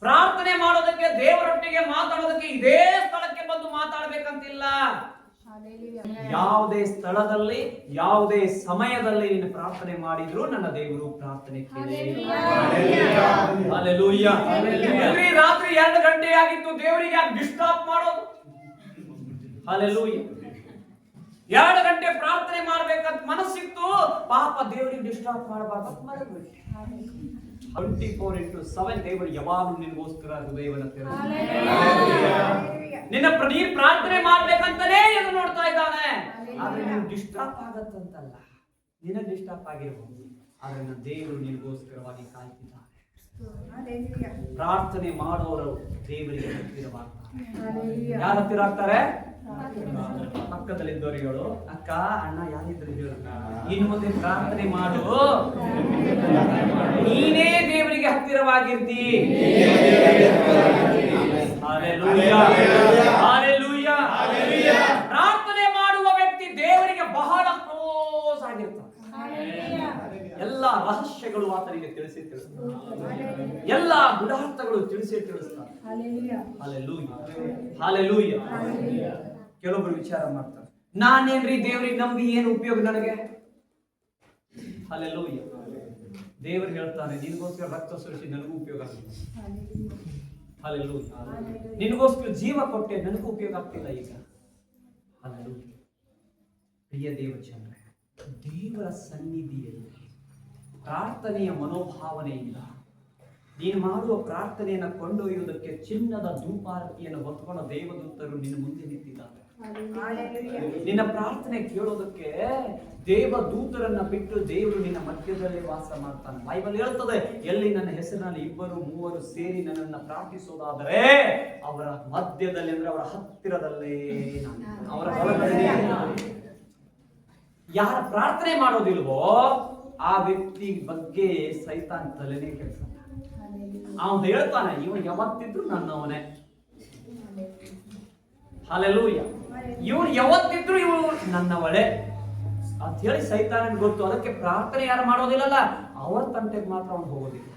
ಪ್ರಾರ್ಥನೆ ಮಾಡೋದಕ್ಕೆ, ದೇವರೊಟ್ಟಿಗೆ ಮಾತಾಡೋದಕ್ಕೆ ಇದೇ ಸ್ಥಳಕ್ಕೆ ಬಂದು ಮಾತಾಡಬೇಕಂತಿಲ್ಲ. ಯಾವುದೇ ಸ್ಥಳದಲ್ಲಿ, ಯಾವುದೇ ಸಮಯದಲ್ಲಿ ನೀನು ಪ್ರಾರ್ಥನೆ ಮಾಡಿದ್ರು ನನ್ನ ದೇವರು ಪ್ರಾರ್ಥನೆ ಕೇಳಿ. ಹಲ್ಲೆಲೂಯಾ. ರಾತ್ರಿ 2 ಗಂಟೆ ಆಗಿತ್ತು, ದೇವರಿಗೆ ಯಾಕೆ ಡಿಸ್ಟರ್ಬ್ ಮಾಡೋದು? ಹಲ್ಲೆಲೂಯಾ. 2 ಗಂಟೆ ಪ್ರಾರ್ಥನೆ ಮಾಡ್ಬೇಕಂತ ಮನಸ್ಸಿತ್ತು, ಪಾಪ ದೇವರಿಗೆ ಡಿಸ್ಟರ್ಬ್ ಮಾಡಬಾರ್ದು. 24/7 ದೇವರು ಯಾವಾಗಲೂ ನಿನಗೋಸ್ಕರ ಹೃದಯವನ್ನು ತೆರೆದಿದ್ದಾನೆ. ನೀನು ಪ್ರಾರ್ಥನೆ ಮಾಡ್ಬೇಕಂತಲೇ ಎದು ನೋಡ್ತಾ ಇದ್ದಾನೆ. ಆದ್ರೆ ನೀನು ಡಿಸ್ಟರ್ಬ್ ಆಗತ್ತಂತಲ್ಲ, ನಿನ್ನ ಡಿಸ್ಟರ್ಬ್ ಆಗಿರಬಹುದು, ಆದ್ರೆ ನನ್ನ ದೇವರು ನಿನಗೋಸ್ಕರವಾಗಿ ಕಾಯ್ತಿದ್ದಾನೆ. ಪ್ರಾರ್ಥನೆ ಮಾಡೋರು ದೇವರಿಗೆ ಹತ್ತಿರವಾಗ್ತಾರೆ. ಯಾರು ಹತ್ತಿರ ಆಗ್ತಾರೆ? ಪಕ್ಕದಲ್ಲಿದ್ದವರಿಗೆ ಹೇಳು, ಅಕ್ಕ ಅಣ್ಣ ಯಾರಿದ್ರು ಹೇಳು, ಇನ್ನು ಮುಂದೆ ಪ್ರಾರ್ಥನೆ ಮಾಡು, ನೀನೇ ದೇವರಿಗೆ ಹತ್ತಿರವಾಗಿರ್ತಿ. ಹಲ್ಲೆಲೂಯಾ. ಹಲ್ಲೆಲೂಯಾ. ಪ್ರಾರ್ಥನೆ ಮಾಡುವ ವ್ಯಕ್ತಿ ದೇವರಿಗೆ ಬಹಳ ಕ್ಲೋಸ್ ಆಗಿರ್ತಾನೆ. ಎಲ್ಲ ರಹಸ್ಯಗಳು ಆತನಿಗೆ ತಿಳಿಸ್ತಾರೆ. ಎಲ್ಲ ಗುಡಾರ್ಥಗಳು ತಿಳಿಸ್ತಾರೆ. ಹಲ್ಲೆಲೂಯಾ. ಹಲ್ಲೆಲೂಯಾ. ಕೆಲವೊಬ್ರು ವಿಚಾರ ಮಾಡ್ತಾರೆ, ನಾನೇನ್ರಿ ದೇವರಿಗೆ ನಂಬಿ ಏನು ಉಪಯೋಗ ನನಗೆ? ಹಲ್ಲೆಲೂಯಾ. ದೇವರು ಹೇಳ್ತಾನೆ, ನಿನಗೋಸ್ಕರ ರಕ್ತ ಸುರಿಸಿ ನನಗೂ ಉಪಯೋಗ ಆಗ್ತಿಲ್ಲ. ಹಲ್ಲೆಲೂಯಾ. ನಿನಗೋಸ್ಕರ ಜೀವ ಕೊಟ್ಟೆ, ನನಗೂ ಉಪಯೋಗ ಆಗ್ತಿಲ್ಲ ಈಗ. ಹಲ್ಲೆಲೂಯಾ. ಪ್ರಿಯ ದೇವಜನರೇ, ದೇವರ ಸನ್ನಿಧಿಯಲ್ಲಿ ಪ್ರಾರ್ಥನೆಯ ಮನೋಭಾವನೆಯಿಂದ ನೀನು ಮಾಡುವ ಪ್ರಾರ್ಥನೆಯನ್ನು ಕೊಂಡೊಯ್ಯುವುದಕ್ಕೆ ಚಿನ್ನದ ಧೂಪಾರತಿಯನ್ನು ಹೊತ್ಕೊಂಡ ದೇವದೂತರು ನಿನ್ನ ಮುಂದೆ ನಿಂತಿದ್ದಾರೆ. ನಿನ್ನ ಪ್ರಾರ್ಥನೆ ಕೇಳೋದಕ್ಕೆ ದೇವದೂತರನ್ನ ಬಿಟ್ಟು ದೇವರು ನಿನ್ನ ಮಧ್ಯದಲ್ಲೇ ವಾಸ ಮಾಡ್ತಾನೆ. ಬೈಬಲ್ ಹೇಳ್ತದೆ, ಎಲ್ಲಿ ನನ್ನ ಹೆಸರಿನಲ್ಲಿ 2-3 ಸೇರಿ ನನ್ನನ್ನು ಪ್ರಾರ್ಥಿಸೋದಾದರೆ ಅವರ ಮಧ್ಯದಲ್ಲಿ, ಅಂದ್ರೆ ಅವರ ಹತ್ತಿರದಲ್ಲೇ ಅವರ ಹೊರಗಡೆ. ಯಾರ ಪ್ರಾರ್ಥನೆ ಮಾಡೋದಿಲ್ವೋ ಆ ವ್ಯಕ್ತಿ ಬಗ್ಗೆ ಸೈತಾನ್ ತಲೆನೇ ಕೆಲಸ. ಅವನು ಹೇಳ್ತಾನೆ, ಇವನು ಯಾವತ್ತಿದ್ರು ನನ್ನವನೇ. ಹಲ್ಲೆಲೂಯಾ. ಇವನು ಯಾವತ್ತಿದ್ರು ಇವನು ನನ್ನವಳೆ ಅಂತ ಹೇಳಿ ಸೈತಾನನಿಗೆ ಗೊತ್ತು. ಅದಕ್ಕೆ ಪ್ರಾರ್ಥನೆ ಯಾರು ಮಾಡೋದಿಲ್ಲಲ್ಲ, ಅವರ ತಂಟೆಗೆ ಮಾತ್ರ ಅವನು ಹೋಗೋದಿಲ್ಲ.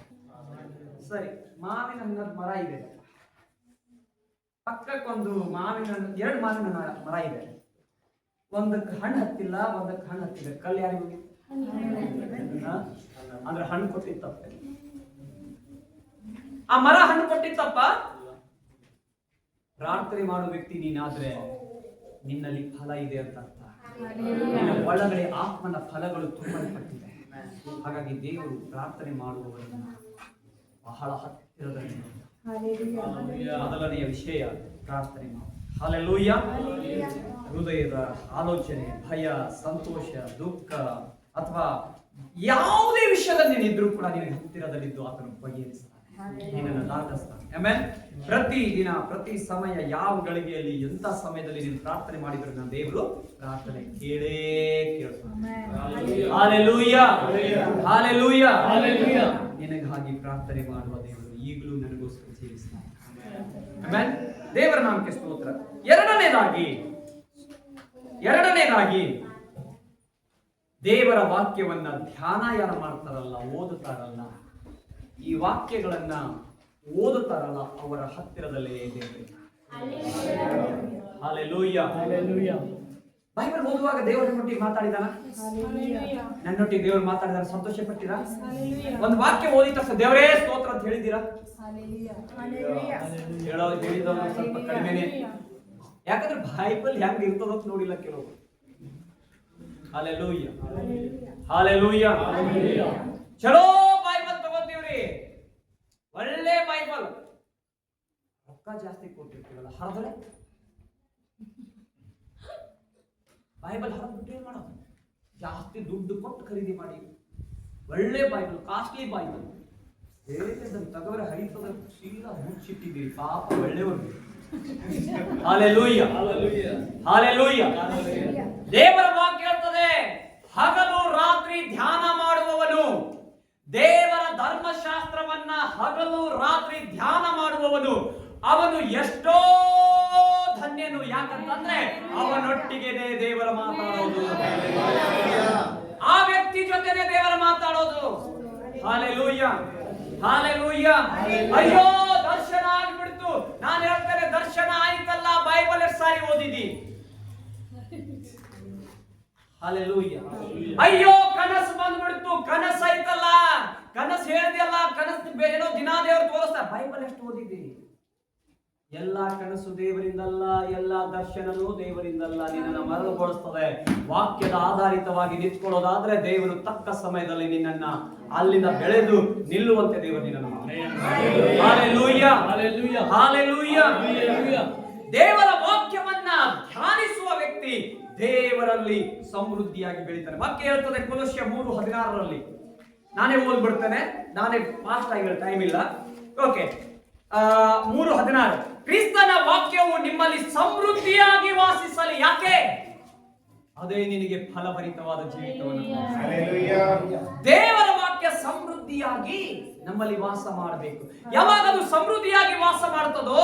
ಸರಿ, ಮಾವಿನ ಹಣ್ಣದ ಮರ ಇದೆ, ಪಕ್ಕಕ್ಕೊಂದು ಎರಡು ಮಾವಿನ ಮರ ಇದೆ. ಒಂದಕ್ಕೆ ಹಣ್ಣು ಹತ್ತಿಲ್ಲ, ಒಂದಕ್ಕೆ ಹಣ್ಣು ಹತ್ತಿದೆ. ಕಲ್ಲು ಯಾರಿಗೂ ಅಂದ್ರೆ ಹಣ್ಣು ಕೊಟ್ಟಿತ್ತಪ್ಪ. ಆ ಮರ ಹಣ್ಣು ಕೊಟ್ಟಿತ್ತಪ್ಪ. ಪ್ರಾರ್ಥನೆ ಮಾಡುವ ವ್ಯಕ್ತಿ ನೀನಾದ್ರೆ ನಿನ್ನಲ್ಲಿ ಫಲ ಇದೆ ಅಂತ ಅರ್ಥ. ನಿನ್ನ ಒಳಗಡೆ ಆತ್ಮನ ಫಲಗಳು ತುಂಬಲ್ಪಟ್ಟಿದೆ. ಹಾಗಾಗಿ ದೇವರು ಪ್ರಾರ್ಥನೆ ಮಾಡುವವರನ್ನು ಬಹಳ ಹತ್ತಿರದಲ್ಲಿ. ಮೊದಲನೆಯ ವಿಷಯ ಪ್ರಾರ್ಥನೆ ಮಾಡು. ಹಲ್ಲೆಲೂಯಾ. ಹೃದಯದ ಆಲೋಚನೆ, ಭಯ, ಸಂತೋಷ, ದುಃಖ ಅಥವಾ ಯಾವುದೇ ವಿಷಯದಲ್ಲಿ ನೀನಿದ್ರೂ ಕೂಡ ನಿನಗೆ ಹತ್ತಿರದಲ್ಲಿದ್ದು ಆತನು ಬಗೆಹರಿಸ್ತಾನೆ, ನಿನ್ನನ್ನು ದಾಟಿಸ್ತಾನೆ. ಆಮೆನ್. ಪ್ರತಿ ದಿನ, ಪ್ರತಿ ಸಮಯ, ಯಾವ ಗಳಿಗೆಯಲ್ಲಿ, ಎಂತ ಸಮಯದಲ್ಲಿ ನೀನು ಪ್ರಾರ್ಥನೆ ಮಾಡಿದ್ರು ನನ್ನ ದೇವರು ಪ್ರಾರ್ಥನೆ ಕೇಳೇ ಕೇಳ್ತಾನೆ. Hallelujah, hallelujah, hallelujah. ನಿನಗಾಗಿ ಪ್ರಾರ್ಥನೆ ಮಾಡುವ ದೇವರು ಈಗಲೂ ನನಗೋಸ್ಕರ ಜೀವಿಸ್ತಾನೆ. ಆಮೆನ್. ದೇವರ ನಾಮಕ್ಕೆ ಸ್ತೋತ್ರ. ಎರಡನೇದಾಗಿ ದೇವರ ವಾಕ್ಯವನ್ನ ಧ್ಯಾನ ಯಾರು ಮಾಡ್ತಾರಲ್ಲ, ಓದುತ್ತಾರಲ್ಲ, ಈ ವಾಕ್ಯಗಳನ್ನ ಓದುತ್ತಾರಲ್ಲ, ಅವರ ಹತ್ತಿರದಲ್ಲೇ ದೇವರು. Hallelujah, hallelujah. ಬೈಬಲ್ ಓದುವಾಗ ದೇವರನ್ನೊಟ್ಟಿಗೆ ಮಾತಾಡಿದಾನ, ನನ್ನೊಟ್ಟಿಗೆ ದೇವರು ಮಾತಾಡಿದಾನ, ಸಂತೋಷ ಪಟ್ಟಿರ? ಒಂದು ವಾಕ್ಯ ಓದಿದ ತಕ್ಷಣ ದೇವರೇ ಸ್ತೋತ್ರ ಅಂತ ಹೇಳಿದ್ದೀರಾ? ಹೇಳಿದವನು ಸ್ವಲ್ಪ ಕಡಿಮೆನೆ. ಯಾಕಂದ್ರೆ ಬೈಬಲ್ ಹೆಂಗ್ ಇರ್ತದ ಅಂತ ನೋಡಿಲ್ಲ ಕೆಲವು. Hallelujah, hallelujah. ಚಲೋ ಬೈಬಲ್ ತಗೋತೀವ್ರಿ, ಒಳ್ಳೆ ಬೈಬಲ್, ರೊಕ್ಕ ಜಾಸ್ತಿ ಕೊಟ್ಟಿರ್ತೀವಲ್ಲ, ಹರಿದ್ರೆ ಬೈಬಲ್ ಹರಿದ್ಬಿಟ್ಟು ಏನ್ ಮಾಡೋದು? ಜಾಸ್ತಿ ದುಡ್ಡು ಕೊಟ್ಟು ಖರೀದಿ ಮಾಡಿ ಒಳ್ಳೆ ಬೈಬಲ್, ಕಾಸ್ಟ್ಲಿ ಬೈಬಲ್ ತಗೋರೆ ಹರಿತದ ಸೀದಾ ಮುಚ್ಚಿಟ್ಟಿದ್ದೀವಿ. ಪಾಪ ಒಳ್ಳೆಯವರು. Hallelujah, hallelujah. ದೇವರ ವಾಕ್ಯ ಹೇಳ್ತದೆ, ಹಗಲು ರಾತ್ರಿ ಧ್ಯಾನ ಮಾಡುವವನು, ದೇವರ ಧರ್ಮಶಾಸ್ತ್ರವನ್ನ ಹಗಲು ರಾತ್ರಿ ಧ್ಯಾನ ಮಾಡುವವನು ಅವನು ಎಷ್ಟೋ ಧನ್ಯನು. ಯಾಕಂತಂದ್ರೆ ಅವನೊಟ್ಟಿಗೆನೆ ದೇವರ ಮಾತಾಡೋದು, ಆ ವ್ಯಕ್ತಿ ಜೊತೆನೆ ದೇವರ ಮಾತಾಡೋದು. Hallelujah, hallelujah. ಅಯ್ಯೋ ದರ್ಶನ ಆಗ್ಬಿಡ್ತು. ನಾನು ಹೇಳ್ತೇನೆ, ದರ್ಶನ ಆಯ್ತಲ್ಲ, ಬೈಬಲ್ ಎಷ್ಟು ಸಾರಿ ಓದಿದಿ? ಹಲ್ಲೆಲೂಯಾ. ಅಯ್ಯೋ ಕನಸು ಬಂದ್ಬಿಡ್ತು, ಕನಸು ಆಯ್ತಲ್ಲ, ಕನಸು ಹೇಳಿದೆಯಲ್ಲ, ಕನಸು ಏನೋ ದಿನ ದೇವರು ತೋರಿಸ್ತಾರೆ. ಬೈಬಲ್ ಎಷ್ಟು ಓದಿದಿ? ಎಲ್ಲಾ ಕನಸು ದೇವರಿಂದಲ್ಲ, ಎಲ್ಲಾ ದರ್ಶನನೂ ದೇವರಿಂದಲ್ಲ. ನಿನ್ನನ್ನು ಮರಳುಗೊಳಿಸ್ತದೆ. ವಾಕ್ಯದ ಆಧಾರಿತವಾಗಿ ನಿಂತ್ಕೊಳ್ಳೋದಾದ್ರೆ ದೇವರು ತಕ್ಕ ಸಮಯದಲ್ಲಿ ನಿನ್ನನ್ನ ಅಲ್ಲಿಂದ ಬೆಳೆದು ನಿಲ್ಲುವಂತೆ ದೇವರು ನಿನ್ನನ್ನು. Hallelujah, hallelujah, hallelujah. ದೇವರ ವಾಕ್ಯವನ್ನ ಧ್ಯಾನಿಸುವ ವ್ಯಕ್ತಿ ದೇವರಲ್ಲಿ ಸಮೃದ್ಧಿಯಾಗಿ ಬೆಳೀತಾನೆ. ವಾಕ್ಯ ಹೇಳ್ತದೆ ಕೊಲೊಸ್ಯ 3:16. ನಾನೇ ಓದ್ಬಿಡ್ತೇನೆ, ನಾನೇ ಫಾಸ್ಟ್ ಆಗಿ ಟೈಮ್ ಇಲ್ಲ. ಓಕೆ, 3:16. ಕ್ರಿಸ್ತನ ವಾಕ್ಯವು ನಿಮ್ಮಲ್ಲಿ ಸಮೃದ್ಧಿಯಾಗಿ ವಾಸಿಸಲಿ. ಯಾಕೆ? ಅದೇ ನಿನಗೆ ಫಲಭರಿತವಾದ ಜೀವಿತವನ್ನು. ದೇವರ ವಾಕ್ಯ ಸಮೃದ್ಧಿಯಾಗಿ ನಮ್ಮಲ್ಲಿ ವಾಸ ಮಾಡಬೇಕು. ಯಾವಾಗ ಅದು ಸಮೃದ್ಧಿಯಾಗಿ ವಾಸ ಮಾಡ್ತದೋ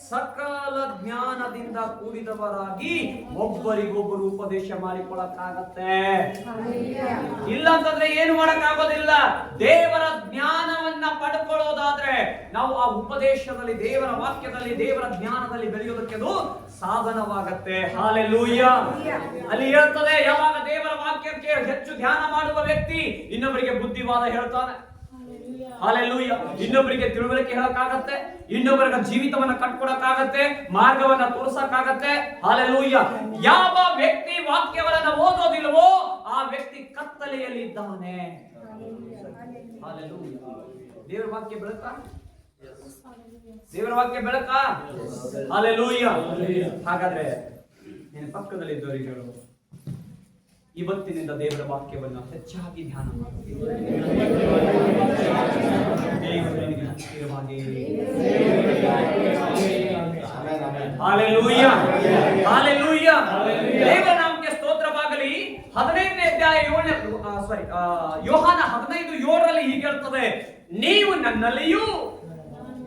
ಸಕಲ ಜ್ಞಾನದಿಂದ ಕೂಡಿದವರಾಗಿ ಒಬ್ಬರಿಗೊಬ್ಬರು ಉಪದೇಶ ಮಾಡಿಕೊಳ್ಳಕ್ಕಾಗತ್ತೆ. ಇಲ್ಲ ಅಂತಂದ್ರೆ ಏನು ಮಾಡಕ್ಕಾಗೋದಿಲ್ಲ. ದೇವರ ಜ್ಞಾನವನ್ನ ಪಡ್ಕೊಳ್ಳೋದಾದ್ರೆ ನಾವು ಆ ಉಪದೇಶದಲ್ಲಿ, ದೇವರ ವಾಕ್ಯದಲ್ಲಿ, ದೇವರ ಜ್ಞಾನದಲ್ಲಿ ಬೆಳೆಯೋದಕ್ಕೆ ಅದು ಸಾಧನವಾಗತ್ತೆ. ಹಲ್ಲೆಲೂಯಾ. ಅಲ್ಲಿ ಹೇಳ್ತದೆ, ಯಾವಾಗ ದೇವರ ವಾಕ್ಯಕ್ಕೆ ಹೆಚ್ಚು ಧ್ಯಾನ ಮಾಡುವ ವ್ಯಕ್ತಿ ಇನ್ನೊಬ್ಬರಿಗೆ ಬುದ್ಧಿವಾದ ಹೇಳ್ತಾನೆ. ಹಲ್ಲೆಲೂಯಾ. ಇನ್ನೊಬ್ಬರಿಗೆ ತಿಳುವಳಿಕೆ ಹೇಳಕ್ಕಾಗತ್ತೆ, ಇನ್ನೊಬ್ಬರ ಜೀವಿತವನ್ನ ಕಟ್ಕೊಡಕ್ಕಾಗತ್ತೆ, ಮಾರ್ಗವನ್ನ ತೋರಿಸಕ್ಕಾಗತ್ತೆ. ಹಲ್ಲೆಲೂಯಾ. ಯಾವ ವ್ಯಕ್ತಿ ವಾಕ್ಯವನ್ನ ಓದೋದಿಲ್ವೋ ಆ ವ್ಯಕ್ತಿ ಕತ್ತಲೆಯಲ್ಲಿ ಇದ್ದಾನೆ. ಹಲ್ಲೆಲೂಯಾ. ದೇವರ ವಾಕ್ಯ ಬೆಳಕಾ? ದೇವರ ವಾಕ್ಯ ಬೆಳಕಾ? ಹಲ್ಲೆಲೂಯಾ. ಹಾಗಾದ್ರೆ ನಿನ್ನ ಪಕ್ಕದಲ್ಲಿ ಇದ್ದವರಿಗೆ ಹೇಳು, ಇವತ್ತಿನಿಂದ ದೇವರ ವಾಕ್ಯವನ್ನು ಹೆಚ್ಚಾಗಿ ಧ್ಯಾನ ಮಾಡಿ ದೇವರು ನಿನಗೆ ಹತ್ತಿರವಾಗಿ. Hallelujah, hallelujah. ದೇವರ ನಾಮಕ್ಕೆ ಸ್ತೋತ್ರವಾಗಲಿ. 15ನೇ ಅಧ್ಯಾಯ ಯೋಹಾನ 15:7 ಹೀಗೆ ಹೇಳ್ತದೆ, ನೀವು ನನ್ನಲ್ಲಿಯೂ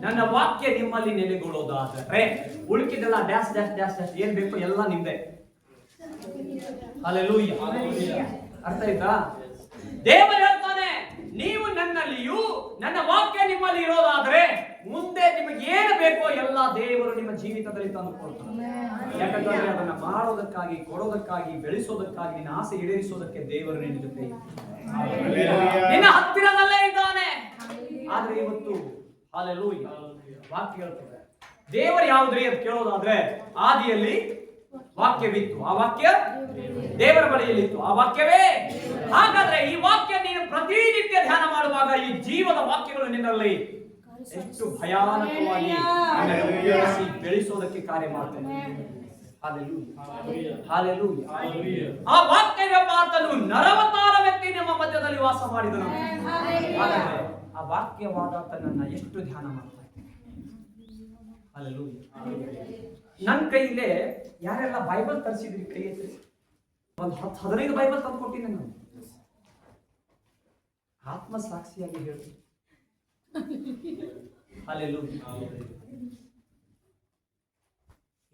ನನ್ನ ವಾಕ್ಯ ನಿಮ್ಮಲ್ಲಿ ನೆಲೆಗೊಳ್ಳೋದಾದರೆ ಉಳುಕಿದೆಲ್ಲ ಡ್ಯಾಶ್ ಡ್ಯಾಶ್ ಡ್ಯಾಶ್ ಡ್ಯಾಶ್ ಏನ್ ಬೇಕು ಎಲ್ಲ ನಿಮ್ದೆ. ಹಲ್ಲೆಲೂಯಾ. ಅರ್ಥ ಆಯ್ತಾ? ದೇವರು ಹೇಳ್ತಾನೆ, ನೀವು ನನ್ನಲ್ಲಿಯೂ ನನ್ನ ವಾಕ್ಯ ನಿಮ್ಮಲ್ಲಿ ಇರೋದಾದ್ರೆ ಮುಂದೆ ನಿಮಗೆ ಏನು ಬೇಕೋ ಎಲ್ಲ ದೇವರು ನಿಮ್ಮ ಜೀವಿತದಲ್ಲಿ ತಂದುಕೊಳ್ತಾನೆ. ಯಾಕಂದ್ರೆ ಅದನ್ನ ಮಾಡೋದಕ್ಕಾಗಿ, ಕೊಡೋದಕ್ಕಾಗಿ, ಬೆಳೆಸೋದಕ್ಕಾಗಿ, ನಿನ್ನ ಆಸೆ ಈಡೇರಿಸೋದಕ್ಕೆ ದೇವರು ನಿನ್ನ ಜೊತೆ ನಿನ್ನ ಹತ್ತಿರದಲ್ಲೇ ಇದ್ದಾನೆ. ಆದ್ರೆ ಇವತ್ತು ಹಲ್ಲೆಲೂಯಾ ವಾಕ್ಯ ಹೇಳ್ತದೆ, ದೇವರು ಯಾವುದ್ರಿ ಅಂತ ಕೇಳೋದಾದ್ರೆ ಆದಿಯಲ್ಲಿ ವಾಕ್ಯವಿತ್ತು, ಆ ವಾಕ್ಯ ದೇವರ ಬಳಿಯಲ್ಲಿತ್ತು, ಆ ವಾಕ್ಯವೇ. ಹಾಗಾದ್ರೆ ಈ ವಾಕ್ಯ ನೀನು ಪ್ರತಿನಿತ್ಯ ಧ್ಯಾನ ಮಾಡುವಾಗ ಈ ಜೀವದ ವಾಕ್ಯಗಳು ನಿನ್ನಲ್ಲಿ ಎಷ್ಟು ಭಯಾನಕವಾಗಿ ಬೆಳೆಸೋದಕ್ಕೆ ಕಾರ್ಯ ಮಾಡ್ತೇನೆ. ಆ ವಾಕ್ಯವೆಂಬ ಆತನು ನರವತಾರ ವ್ಯಕ್ತಿ ನಮ್ಮ ಮಧ್ಯದಲ್ಲಿ ವಾಸ ಮಾಡಿದನು. ಹಾಗಾದ್ರೆ ಆ ವಾಕ್ಯವಾದಾತನನ್ನ ಎಷ್ಟು ಧ್ಯಾನ ಮಾಡ್ತಾರೆ. ನನ್ನ ಕೈಲೇ ಯಾರೆಲ್ಲ ಬೈಬಲ್ ತರಿಸಿದ್ರಿ ಕೈ ಎತ್ತಿ. ಒಂದು 15 ಬೈಬಲ್ ತಂದು ಕೊಟ್ಟಿನಿ ನಾನು. ಆತ್ಮ ಸಾಕ್ಷಿಯಾಗಿ ಹೇಳ್ತೀನಿ.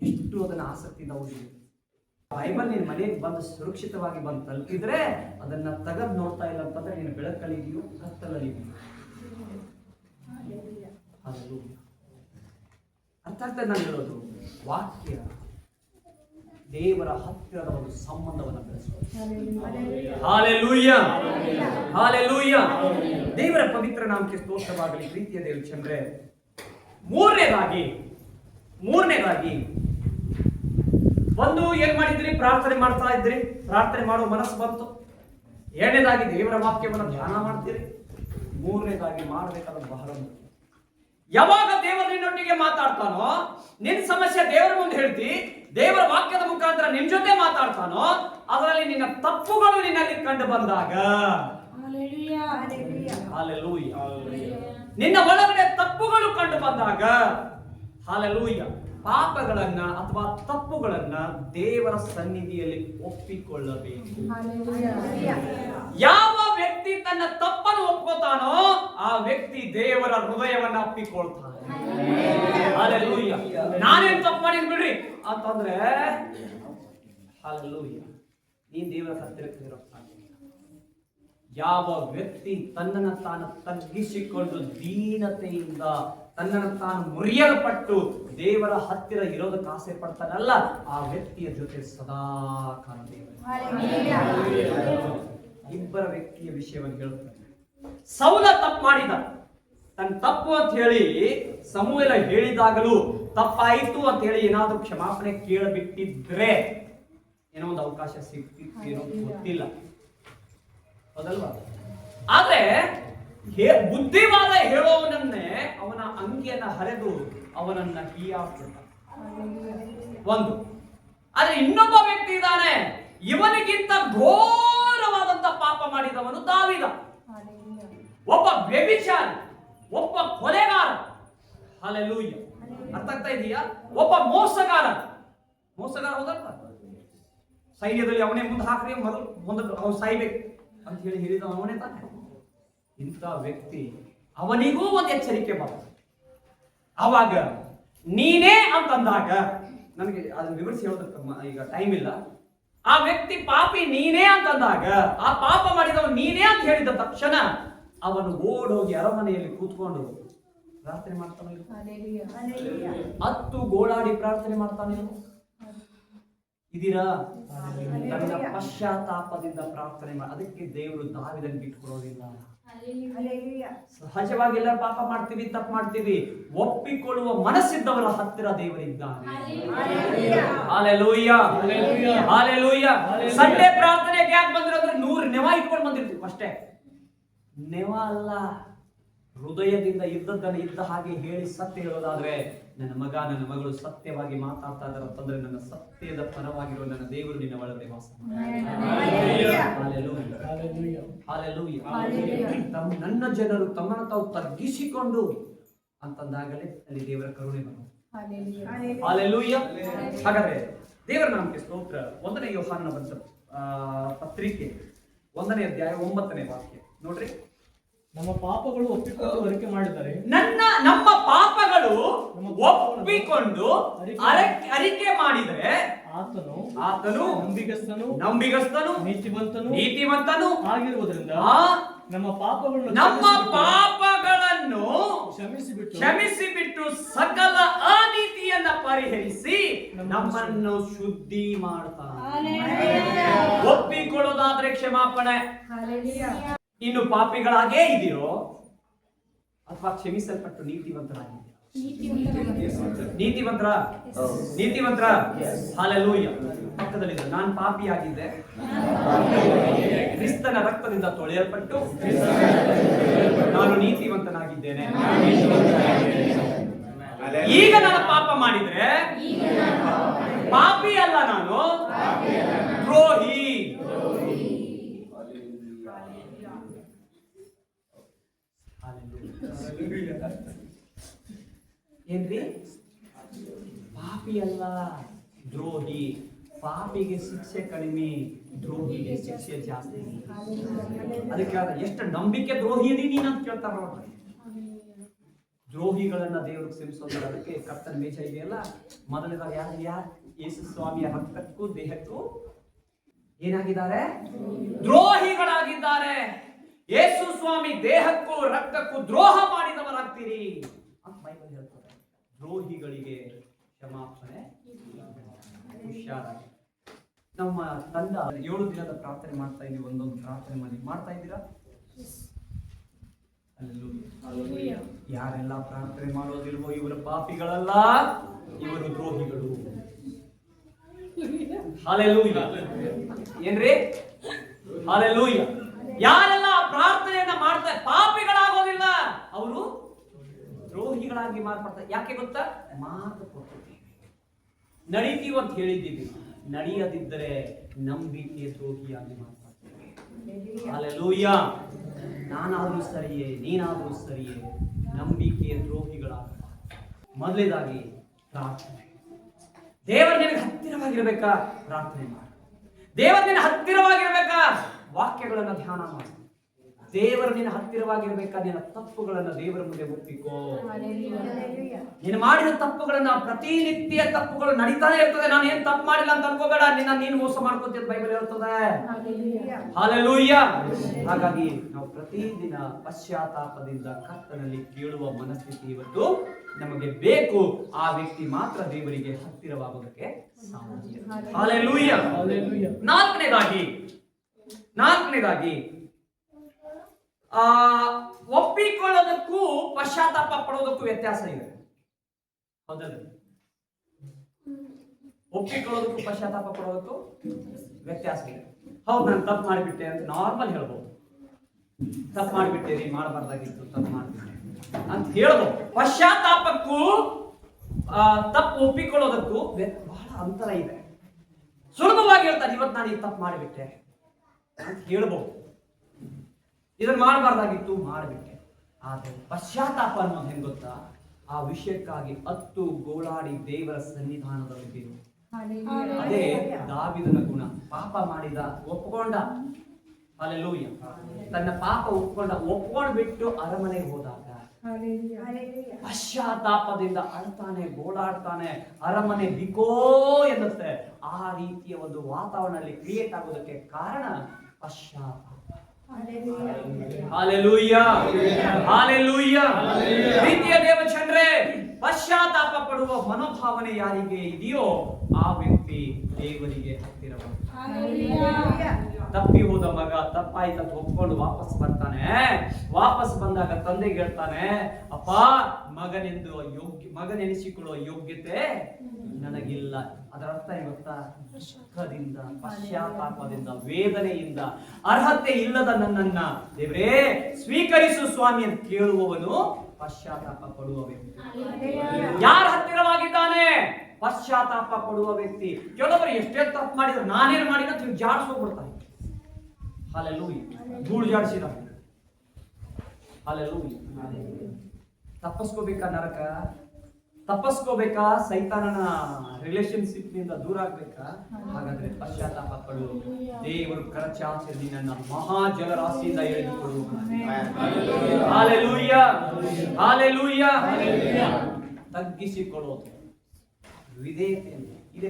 ಎಷ್ಟು ಅದನ್ನ ಆಸಕ್ತಿಯಿಂದ ಓದಿದೆ. ಬೈಬಲ್ ನಿನ್ನ ಮನೆಗೆ ಬಂದು ಸುರಕ್ಷಿತವಾಗಿ ಬಂದು ತಲುಪಿದ್ರೆ ಅದನ್ನ ತೆಗೆದು ನೋಡ್ತಾ ಇಲ್ಲ ಅಂತಂದ್ರೆ ನೀನು ಬೆಳಕಲ್ಲಿದೆಯೋ ಕತ್ತಲಲ್ಲಿದೆಯೋ. ಅರ್ಥ ಆಗ್ತದೆ ನಾನು ಹೇಳೋದು. ವಾಕ್ಯ ದೇವರ ಹತ್ತಿರದ ಒಂದು ಸಂಬಂಧವನ್ನು ಬೆಳೆಸುವುದು. Hallelujah, hallelujah. ದೇವರ ಪವಿತ್ರ ನಾಮಕ್ಕೆ ಸ್ತೋತ್ರವಾಗಲಿ. ಪ್ರೀತಿಯ ದೇವಚಂದ್ರೆ, ಮೂರನೇದಾಗಿ ಒಂದು ಏನ್ ಮಾಡಿದ್ರಿ? ಪ್ರಾರ್ಥನೆ ಮಾಡ್ತಾ ಇದ್ರಿ, ಪ್ರಾರ್ಥನೆ ಮಾಡೋ ಮನಸ್ಸು ಬಂತು. ಎರಡನೇದಾಗಿ ದೇವರ ವಾಕ್ಯವನ್ನು ಧ್ಯಾನ ಮಾಡ್ತೀರಿ. ಮೂರನೇದಾಗಿ ಮಾಡಬೇಕಾದ ಬಹಳ ಮುಖ್ಯ. ಯಾವಾಗ ದೇವರು ನಿನ್ನೊಟ್ಟಿಗೆ ಮಾತಾಡ್ತಾನೋ, ನಿನ್ನ ಸಮಸ್ಯೆ ದೇವರ ಮುಂದೆ ಹೇಳ್ತಿ, ದೇವರ ವಾಕ್ಯದ ಮುಖಾಂತರ ನಿನ್ ಜೊತೆ ಮಾತಾಡ್ತಾನೋ, ಅದರಲ್ಲಿ ನಿನ್ನ ತಪ್ಪುಗಳು ನಿನ್ನಲ್ಲಿ ಕಂಡು ಬಂದಾಗ, ನಿನ್ನ ಒಳಗಡೆ ತಪ್ಪುಗಳು ಕಂಡು ಬಂದಾಗ, ಹಾಲೆಲೂಯಾ, ಪಾಪಗಳನ್ನ ಅಥವಾ ತಪ್ಪುಗಳನ್ನ ದೇವರ ಸನ್ನಿಧಿಯಲ್ಲಿ ಒಪ್ಪಿಕೊಳ್ಳಬೇಕು. ಯಾವ ವ್ಯಕ್ತಿ ತನ್ನ ತಪ್ಪನ್ನು ಒಪ್ಕೋತಾನೋ ಆ ವ್ಯಕ್ತಿ ದೇವರ ಹೃದಯವನ್ನ ಒಪ್ಪಿಕೊಳ್ತಾನೆ. ಹಾಲೆಲೂಯಾ. ನಾನೇನ್ ತಪ್ಪು ಮಾಡಿದ್ ಬಿಡ್ರಿ ಅಂತಂದ್ರೆ, ಹಾಲೆಲೂಯಾ, ನೀನ್ ದೇವರ ಹತ್ತಿರಕ್ಕೆ ಇರೋಕ್ಕಾಗಿಲ್ಲ. ಯಾವ ವ್ಯಕ್ತಿ ತನ್ನನ್ನು ತಾನು ತಗ್ಗಿಸಿಕೊಂಡು ದೀನತೆಯಿಂದ ತನ್ನನ್ನು ತಾನು ಮುರಿಯಲ್ಪಟ್ಟು ದೇವರ ಹತ್ತಿರ ಇರೋದಕ್ಕೆ ಆಸೆ ಪಡ್ತಾನಲ್ಲ, ಆ ವ್ಯಕ್ತಿಯ ಜೊತೆ ಸದಾ ಕಾಲ ದೇವರು. ಇಬ್ಬರ ವ್ಯಕ್ತಿಯ ವಿಷಯವನ್ನು ಹೇಳುತ್ತಾನೆ. ಸೌಲ ತಪ್ಪು ಮಾಡಿದ, ತನ್ನ ತಪ್ಪು ಅಂತ ಹೇಳಿ ಸಮುವೇಲ ಹೇಳಿದಾಗಲೂ ತಪ್ಪಾಯಿತು ಅಂತ ಹೇಳಿ ಏನಾದ್ರೂ ಕ್ಷಮಾಪಣೆ ಕೇಳಬಿಟ್ಟಿದ್ರೆ ಏನೋ ಒಂದು ಅವಕಾಶ ಸಿಗ್ತಿತ್ತು, ಏನೋ ಗೊತ್ತಿಲ್ಲ, ಹೌದಲ್ವಾ? ಆದ್ರೆ ಬುದ್ಧಿವಾದ ಹೇಳೋವನನ್ನೇ ಅವನ ಅಂಗಿಯನ್ನ ಹರಿದು ಅವನನ್ನ ಹೀಯಾಕ್ಬಿಟ್ಟ. ಒಂದು. ಆದ್ರೆ ಇನ್ನೊಬ್ಬ ವ್ಯಕ್ತಿ ಇದ್ದಾನೆ, ಇವನಿಗಿಂತ ಘೋರವಾದಂತ ಪಾಪ ಮಾಡಿದವನು ದಾವೀದ. ಒಬ್ಬ ವ್ಯಭಿಚಾರಿ, ಒಬ್ಬ ಕೊಲೆಗಾರ. ಹಲ್ಲೆಲೂಯಾ. ಅರ್ಥ ಆಗ್ತಾ ಇದೆಯಾ? ಒಬ್ಬ ಮೋಸಗಾರ ಹೋದಲ್ವ? ಸೈನ್ಯದಲ್ಲಿ ಅವನೇ ಮುಂದೆ ಹಾಕ್ರಿ, ಮೊದಲು ಅವನು ಸಾಯ್ಬೇಕು ಅಂತ ಹೇಳಿದ ಅವನೇ ತಾನೆ. ಇಂಥ ವ್ಯಕ್ತಿ, ಅವನಿಗೂ ಒಂದು ಎಚ್ಚರಿಕೆ ಬರ್ತದೆ. ಅವಾಗ ನೀನೇ ಅಂತಂದಾಗ, ನನಗೆ ಅದನ್ನ ವಿವರಿಸಿ ಹೇಳೋದಕ್ಕೆ ಈಗ ಟೈಮ್ ಇಲ್ಲ. ಆ ವ್ಯಕ್ತಿ ಪಾಪಿ ನೀನೇ ಅಂತಂದಾಗ, ಆ ಪಾಪ ಮಾಡಿದವನು ನೀನೇ ಅಂತ ಹೇಳಿದ ತಕ್ಷಣ ಅವನು ಓಡೋಗಿ ಅರಮನೆಯಲ್ಲಿ ಕೂತ್ಕೊಂಡು ಪ್ರಾರ್ಥನೆ ಮಾಡ್ತಾನೆ. 10 ಗೋಳಾಡಿ ಪ್ರಾರ್ಥನೆ ಮಾಡ್ತಾನೆ. ಇದೀರಾ? ತನ್ನ ಪಶ್ಚಾತ್ತಾಪದಿಂದ ಪ್ರಾರ್ಥನೆ ಮಾಡಿ. ಅದಕ್ಕೆ ದೇವರು ದಾವೀದನಿಗೆ ಬಿಟ್ಕೊಡೋದಿಲ್ಲ. ಸಹಜವಾಗಿ ಎಲ್ಲ ಪಾಪ ಮಾಡ್ತೀವಿ, ತಪ್ಪು ಮಾಡ್ತೀವಿ. ಒಪ್ಪಿಕೊಳ್ಳುವ ಮನಸ್ಸಿದ್ದವರ ಹತ್ತಿರ ದೇವರಿದ್ದಾನೆ. Hallelujah, hallelujah. ಸಂಡೇ ಪ್ರಾರ್ಥನೆಗೆ ಯಾಕೆ ಬಂದಿರೋದ್ರೆ 100 ನೆವ ಇಟ್ಕೊಂಡು ಬಂದಿರ್ತೀವಿ ಅಷ್ಟೇ. ನೆವ ಅಲ್ಲ, ಹೃದಯದಿಂದ ಇದ್ದದ್ದನ್ನು ಇದ್ದ ಹಾಗೆ ಹೇಳಿ ಸತ್ಯ ಹೇಳೋದಾದ್ರೆ, ನನ್ನ ಮಗ ನನ್ನ ಮಗಳು ಸತ್ಯವಾಗಿ ಮಾತಾಡ್ತಾ ಇದ್ದಾರೆ ಅಂತಂದ್ರೆ ನನ್ನ ಸತ್ಯದ ಪರವಾಗಿರುವ ನನ್ನ ದೇವರು ನಿನ್ನ ಒಳಗೆ ವಾಸ ನನ್ನ ಜನರು ತಮ್ಮನ್ನು ತಾವು ತಗ್ಗಿಸಿಕೊಂಡು ಅಂತಂದಾಗಲೇ ಅಲ್ಲಿ ದೇವರ ಕರುಣೆ ಬರೋದು. ಹಾಲೆಲೂಯ. ಹಾಗಾದ್ರೆ ದೇವರ ನಾಮಕ್ಕೆ ಸ್ತೋತ್ರ. 1ನೇ ಯೋಹಾನನ ಬರೆದ ಪತ್ರಿಕೆ 1ನೇ ಅಧ್ಯಾಯ 9ನೇ ವಾಕ್ಯ ನೋಡ್ರಿ. ನಮ್ಮ ಪಾಪಗಳು ಒಪ್ಪಿಕೊಂಡು ಅರಿಕೆ ಮಾಡಿದರೆ, ನಮ್ಮ ಪಾಪಗಳು ಒಪ್ಪಿಕೊಂಡು ಅರಿಕೆ ಮಾಡಿದರೆ ಆತನು ನಂಬಿಗಸ್ತನು ನೀತಿವಂತನು ಆಗಿರುವುದರಿಂದ ನಮ್ಮ ಪಾಪಗಳನ್ನು ಕ್ಷಮಿಸಿಬಿಟ್ಟು ಸಕಲ ಅನೀತಿಯನ್ನ ಪರಿಹರಿಸಿ ನಮ್ಮನ್ನು ಶುದ್ಧಿ ಮಾಡ್ತಾನೆ. ಒಪ್ಪಿಕೊಳ್ಳೋದಾದ್ರೆ ಕ್ಷಮಾಪಣೆ. ಇನ್ನು ಪಾಪಿಗಳಾಗೇ ಇದೆಯೋ ಅಥವಾ ಕ್ಷಮಿಸಲ್ಪಟ್ಟು ನೀತಿವಂತರಾಗಿದ್ದೀರಾ? ನೀತಿವಂತರ. ಹಾಲೆಲೂಯ. ಪಕ್ಕದಲ್ಲಿದ್ದ ನಾನು ಪಾಪಿಯಾಗಿದ್ದೆ, ಕ್ರಿಸ್ತನ ರಕ್ತದಿಂದ ತೊಳೆಯಲ್ಪಟ್ಟು ನಾನು ನೀತಿವಂತನಾಗಿದ್ದೇನೆ. ಈಗ ನಾನು ಪಾಪ ಮಾಡಿದ್ರೆ ಪಾಪಿ ಅಲ್ಲ, ನಾನು ದ್ರೋಹಿ. ಏನ್ರಿ? ಪಾಪಿ ಅಲ್ಲ, ದ್ರೋಹಿ. ಪಾಪಿಗೆ ಶಿಕ್ಷೆ ಕಡಿಮೆ, ದ್ರೋಹಿಗೆ ಶಿಕ್ಷೆ ಜಾಸ್ತಿ. ಅದಕ್ಕೆ ಎಷ್ಟು ನಂಬಿಕೆ ದ್ರೋಹಿ ಇದೀನಿ ನೀನು ಅಂತ ಕೇಳ್ತಾರ ನೋಡ್ರಿ. ದ್ರೋಹಿಗಳನ್ನ ದೇವರು ಕ್ಷಮಿಸೋದು. ಅದಕ್ಕೆ ಕರ್ತನ ಮೇಜ ಇದೆಯಲ್ಲ, ಮೊದಲನೇದಾಗಿ ಯಾರು ಯೇಸು ಸ್ವಾಮಿಯ ರಕ್ತಕ್ಕೂ ದೇಹಕ್ಕೂ ಏನಾಗಿದ್ದಾರೆ? ದ್ರೋಹಿಗಳಾಗಿದ್ದಾರೆ. ಯೇಸು ಸ್ವಾಮಿ ದೇಹಕ್ಕೂ ರಕ್ತಕ್ಕೂ ದ್ರೋಹ ಮಾಡಿದವರಾಗ್ತೀರಿ ಅಂತ ಬೈಬಲ್ ಹೇಳ್ತಾರೆ. ದ್ರೋಹಿಗಳಿಗೆ ಕ್ಷಮಾಪಣೆ. ಹುಷಾರಾಗಿ. ನಮ್ಮ ತಂಡ 7 ದಿನದ ಪ್ರಾರ್ಥನೆ ಮಾಡ್ತಾ ಇದೀವಿ. ಒಂದೊಂದು ಪ್ರಾರ್ಥನೆ ಮಾಡ್ತಾ ಇದ್ದೀರಾ? ಯಾರೆಲ್ಲ ಪ್ರಾರ್ಥನೆ ಮಾಡೋದಿಲ್ವೋ ಇವರು ಪಾಪಿಗಳಲ್ಲ, ಇವರು ದ್ರೋಹಿಗಳು. ಹಾಲೆಲೂಯ. ಏನ್ರಿ? ಹಾಲೆಲೂಯ. ಯಾರೆಲ್ಲ ಪ್ರಾರ್ಥನೆಯನ್ನ ಮಾಡ್ತಾರೆ ಪಾಪಿಗಳಾಗೋದಿಲ್ಲ, ಅವರು ದ್ರೋಹಿಗಳಾಗಿ ಮಾರ್ಪಡ್ತಾರೆ. ಯಾಕೆ ಗೊತ್ತಾ? ಮಾತು ಕೊಟ್ಟಿದ್ದೀವಿ, ನಡೀತೀವಿ ಅಂತ ಹೇಳಿದ್ದೀವಿ, ನಡೆಯದಿದ್ದರೆ ನಂಬಿಕೆ ದ್ರೋಹಿಯಾಗಿ ಮಾರ್ಪಡ್ತೇವೆ. ಹಾಲೆಲೂಯ. ನಾನಾದ್ರೂ ಸರಿಯೇ, ನೀನಾದ್ರೂ ಸರಿಯೇ, ನಂಬಿಕೆಯ ದ್ರೋಹಿಗಳಾಗ. ಮೊದಲೇದಾಗಿ ಪ್ರಾರ್ಥನೆ. ದೇವರ ನಿನಗೆ ಹತ್ತಿರವಾಗಿರ್ಬೇಕಾ? ಪ್ರಾರ್ಥನೆ ಮಾಡಿ. ದೇವರ ನಿನ್ನ ಹತ್ತಿರವಾಗಿರ್ಬೇಕಾ? ವಾಕ್ಯಗಳನ್ನ ಧ್ಯಾನ ಮಾಡಿ. ದೇವರ ನಿನ್ನ ಹತ್ತಿರವಾಗಿರ್ಬೇಕಾ? ನಿನ್ನ ತಪ್ಪುಗಳನ್ನ ದೇವರ ಮುಂದೆ ಒಪ್ಪಿಕೋ. ನೀನು ಮಾಡಿದ ತಪ್ಪುಗಳನ್ನ, ಪ್ರತಿನಿತ್ಯ ತಪ್ಪುಗಳು ನಡೀತಾನೆ ಇರ್ತದೆ. ನಾನು ಏನ್ ತಪ್ಪು ಮಾಡಿಲ್ಲ ಅಂತ ಅನ್ಕೋಬೇಡ. ನೀನು ಮೋಸ ಮಾಡ್ಕೋತೀಯ ಬೈಬಲ್ ಹೇಳ್ತದೆ. ಹಾಲೆಲೂಯ. ಹಾಗಾಗಿ ನಾವು ಪ್ರತಿದಿನ ಪಶ್ಚಾತ್ತಾಪದಿಂದ ಕರ್ತನಲ್ಲಿ ಕೇಳುವ ಮನಸ್ಥಿತಿ ಇವತ್ತು ನಮಗೆ ಬೇಕು. ಆ ವ್ಯಕ್ತಿ ಮಾತ್ರ ದೇವರಿಗೆ ಹತ್ತಿರವಾಗುವುದಕ್ಕೆ ಸಾಧ್ಯ. ಹಾಲೆಲೂಯ. ನಾಲ್ಕನೇದಾಗಿ ಒಪ್ಪಿಕೊಳ್ಳೋದಕ್ಕೂ ಪಶ್ಚಾತ್ತಾಪ ಪಡೋದಕ್ಕೂ ವ್ಯತ್ಯಾಸ ಇದೆ. ಹೌದಲ್ಲ? ಒಪ್ಪಿಕೊಳ್ಳೋದಕ್ಕೂ ಪಶ್ಚಾತ್ತಾಪ ಪಡೋದಕ್ಕೂ ವ್ಯತ್ಯಾಸ ಇದೆ. ಹೌದು, ನಾನು ತಪ್ಪು ಮಾಡಿಬಿಟ್ಟೆ ಅಂತ ನಾರ್ಮಲ್ ಹೇಳ್ಬೋದು. ತಪ್ಪು ಮಾಡಿಬಿಟ್ಟೇರಿ, ಮಾಡಬಾರ್ದಾಗಿತ್ತು, ತಪ್ಪು ಮಾಡಿಬಿಟ್ಟೆ ಅಂತ ಹೇಳ್ಬೋದು. ಪಶ್ಚಾತ್ತಾಪಕ್ಕೂ ತಪ್ಪು ಒಪ್ಪಿಕೊಳ್ಳೋದಕ್ಕೂ ಬಹಳ ಅಂತರ ಇದೆ. ಸುಲಭವಾಗಿ ಹೇಳ್ತಾರೆ, ಇವತ್ತು ನಾನು ಈ ತಪ್ಪು ಮಾಡಿಬಿಟ್ಟೆ ಅಂತ ಹೇಳ್ಬೋದು. ಇದನ್ನು ಮಾಡಬಾರ್ದಾಗಿತ್ತು, ಮಾಡಿಬಿಟ್ಟೆ. ಆದರೆ ಪಶ್ಚಾತ್ತಾಪ ಅನ್ನೋದು ಹೆಂಗ್ ಗೊತ್ತಾ? ಆ ವಿಷಯಕ್ಕಾಗಿ ಗೋಳಾಡಿ ದೇವರ ಸನ್ನಿಧಾನದಲ್ಲಿ ಬಿಡು. ಅದೇ ದಾವೀದನ ಗುಣ. ಪಾಪ ಮಾಡಿದ, ಒಪ್ಕೊಂಡ. ಹಲ್ಲೆಲೂಯ. ತನ್ನ ಪಾಪ ಒಪ್ಕೊಂಡು ಬಿಟ್ಟು ಅರಮನೆಗೆ ಹೋದಾಗ ಪಶ್ಚಾತ್ತಾಪದಿಂದ ಅಳ್ತಾನೆ, ಗೋಳಾಡ್ತಾನೆ, ಅರಮನೆ ಬಿಕೋ ಎನ್ನುತ್ತೆ. ಆ ರೀತಿಯ ಒಂದು ವಾತಾವರಣದಲ್ಲಿ ಕ್ರಿಯೇಟ್ ಆಗೋದಕ್ಕೆ ಕಾರಣ ಪಶ್ಚಾತ್ತಾಪ. ಹಾಲೆಲೂಯ. ಹಾಲೆಲೂಯ. ಪ್ರೀತಿಯ ದೇವಚಂದ್ರೇ, ಪಶ್ಚಾತ್ತಾಪ ಪಡುವ ಮನೋಭಾವನೆ ಯಾರಿಗೆ ಇದೆಯೋ ಆ ವ್ಯಕ್ತಿ ದೇವರಿಗೆ ಹತ್ತಿರವಾಗ್ತಾನೆ. ತಪ್ಪಿ ಹೋದ ಮಗ ತಪ್ಪಾಯ್ತ ಒಪ್ಕೊಂಡು ವಾಪಸ್ ಬರ್ತಾನೆ. ವಾಪಸ್ ಬಂದಾಗ ತಂದೆಗೆ ಹೇಳ್ತಾನೆ, ಅಪ್ಪ, ಮಗನೆನಿಸಿಕೊಳ್ಳುವ ಯೋಗ್ಯತೆ ನನಗಿಲ್ಲ. ಅದರ ಅರ್ಥ ಏನು ಗೊತ್ತಾ? ದುಃಖದಿಂದ, ಪಶ್ಚಾತ್ತಾಪದಿಂದ, ವೇದನೆಯಿಂದ, ಅರ್ಹತೆ ಇಲ್ಲದ ನನ್ನನ್ನ ದೇವರೇ ಸ್ವೀಕರಿಸು ಸ್ವಾಮಿ ಅಂತ ಕೇಳುವವನು ಪಶ್ಚಾತ್ತಾಪ ಪಡುವ ವ್ಯಕ್ತಿ. ಯಾರ ಹತ್ತಿರವಾಗಿದ್ದಾನೆ? ಪಶ್ಚಾತ್ತಾಪ ಪಡುವ ವ್ಯಕ್ತಿ. ಕೆಲವರು ಎಷ್ಟೇ ತಪ್ಪು ಮಾಡಿದ್ರು ನಾನೇನು ಮಾಡಿದ ನೀವು ಜಾಡಿಸ್ಕೊಂಡ್ಬಿಡ್ತಾರೆ. ಹಲ್ಲೆಲೂಯಾ. ಧೂಳು ಜಾಡಿಸಿದ. ಹಲ್ಲೆಲೂಯಾ. ತಪ್ಪಿಸ್ಕೋಬೇಕಾ ನರಕ? ತಪ್ಪಿಸ್ಕೋಬೇಕಾ ಸೈತಾನನ ರಿಲೇಶನ್ಶಿಪ್ ನಿಂದ ದೂರ ಆಗ್ಬೇಕಾ? ಹಾಗಾದ್ರೆ ಪಶ್ಚಾತ್ತಾಪ ಪಡು. ದೇವರು ಕರಚಾಚಿ ನಿನ್ನನ್ನ ಮಹಾ ಜಲರಾಶಿಯಿಂದ ಎಳೆದುಕೊಳ್ಳುವ. Hallelujah, hallelujah. ತಗ್ಗಿಸಿಕೊಳ್ಳೋದು ವಿಧೇಯತೆ. ಇದೇ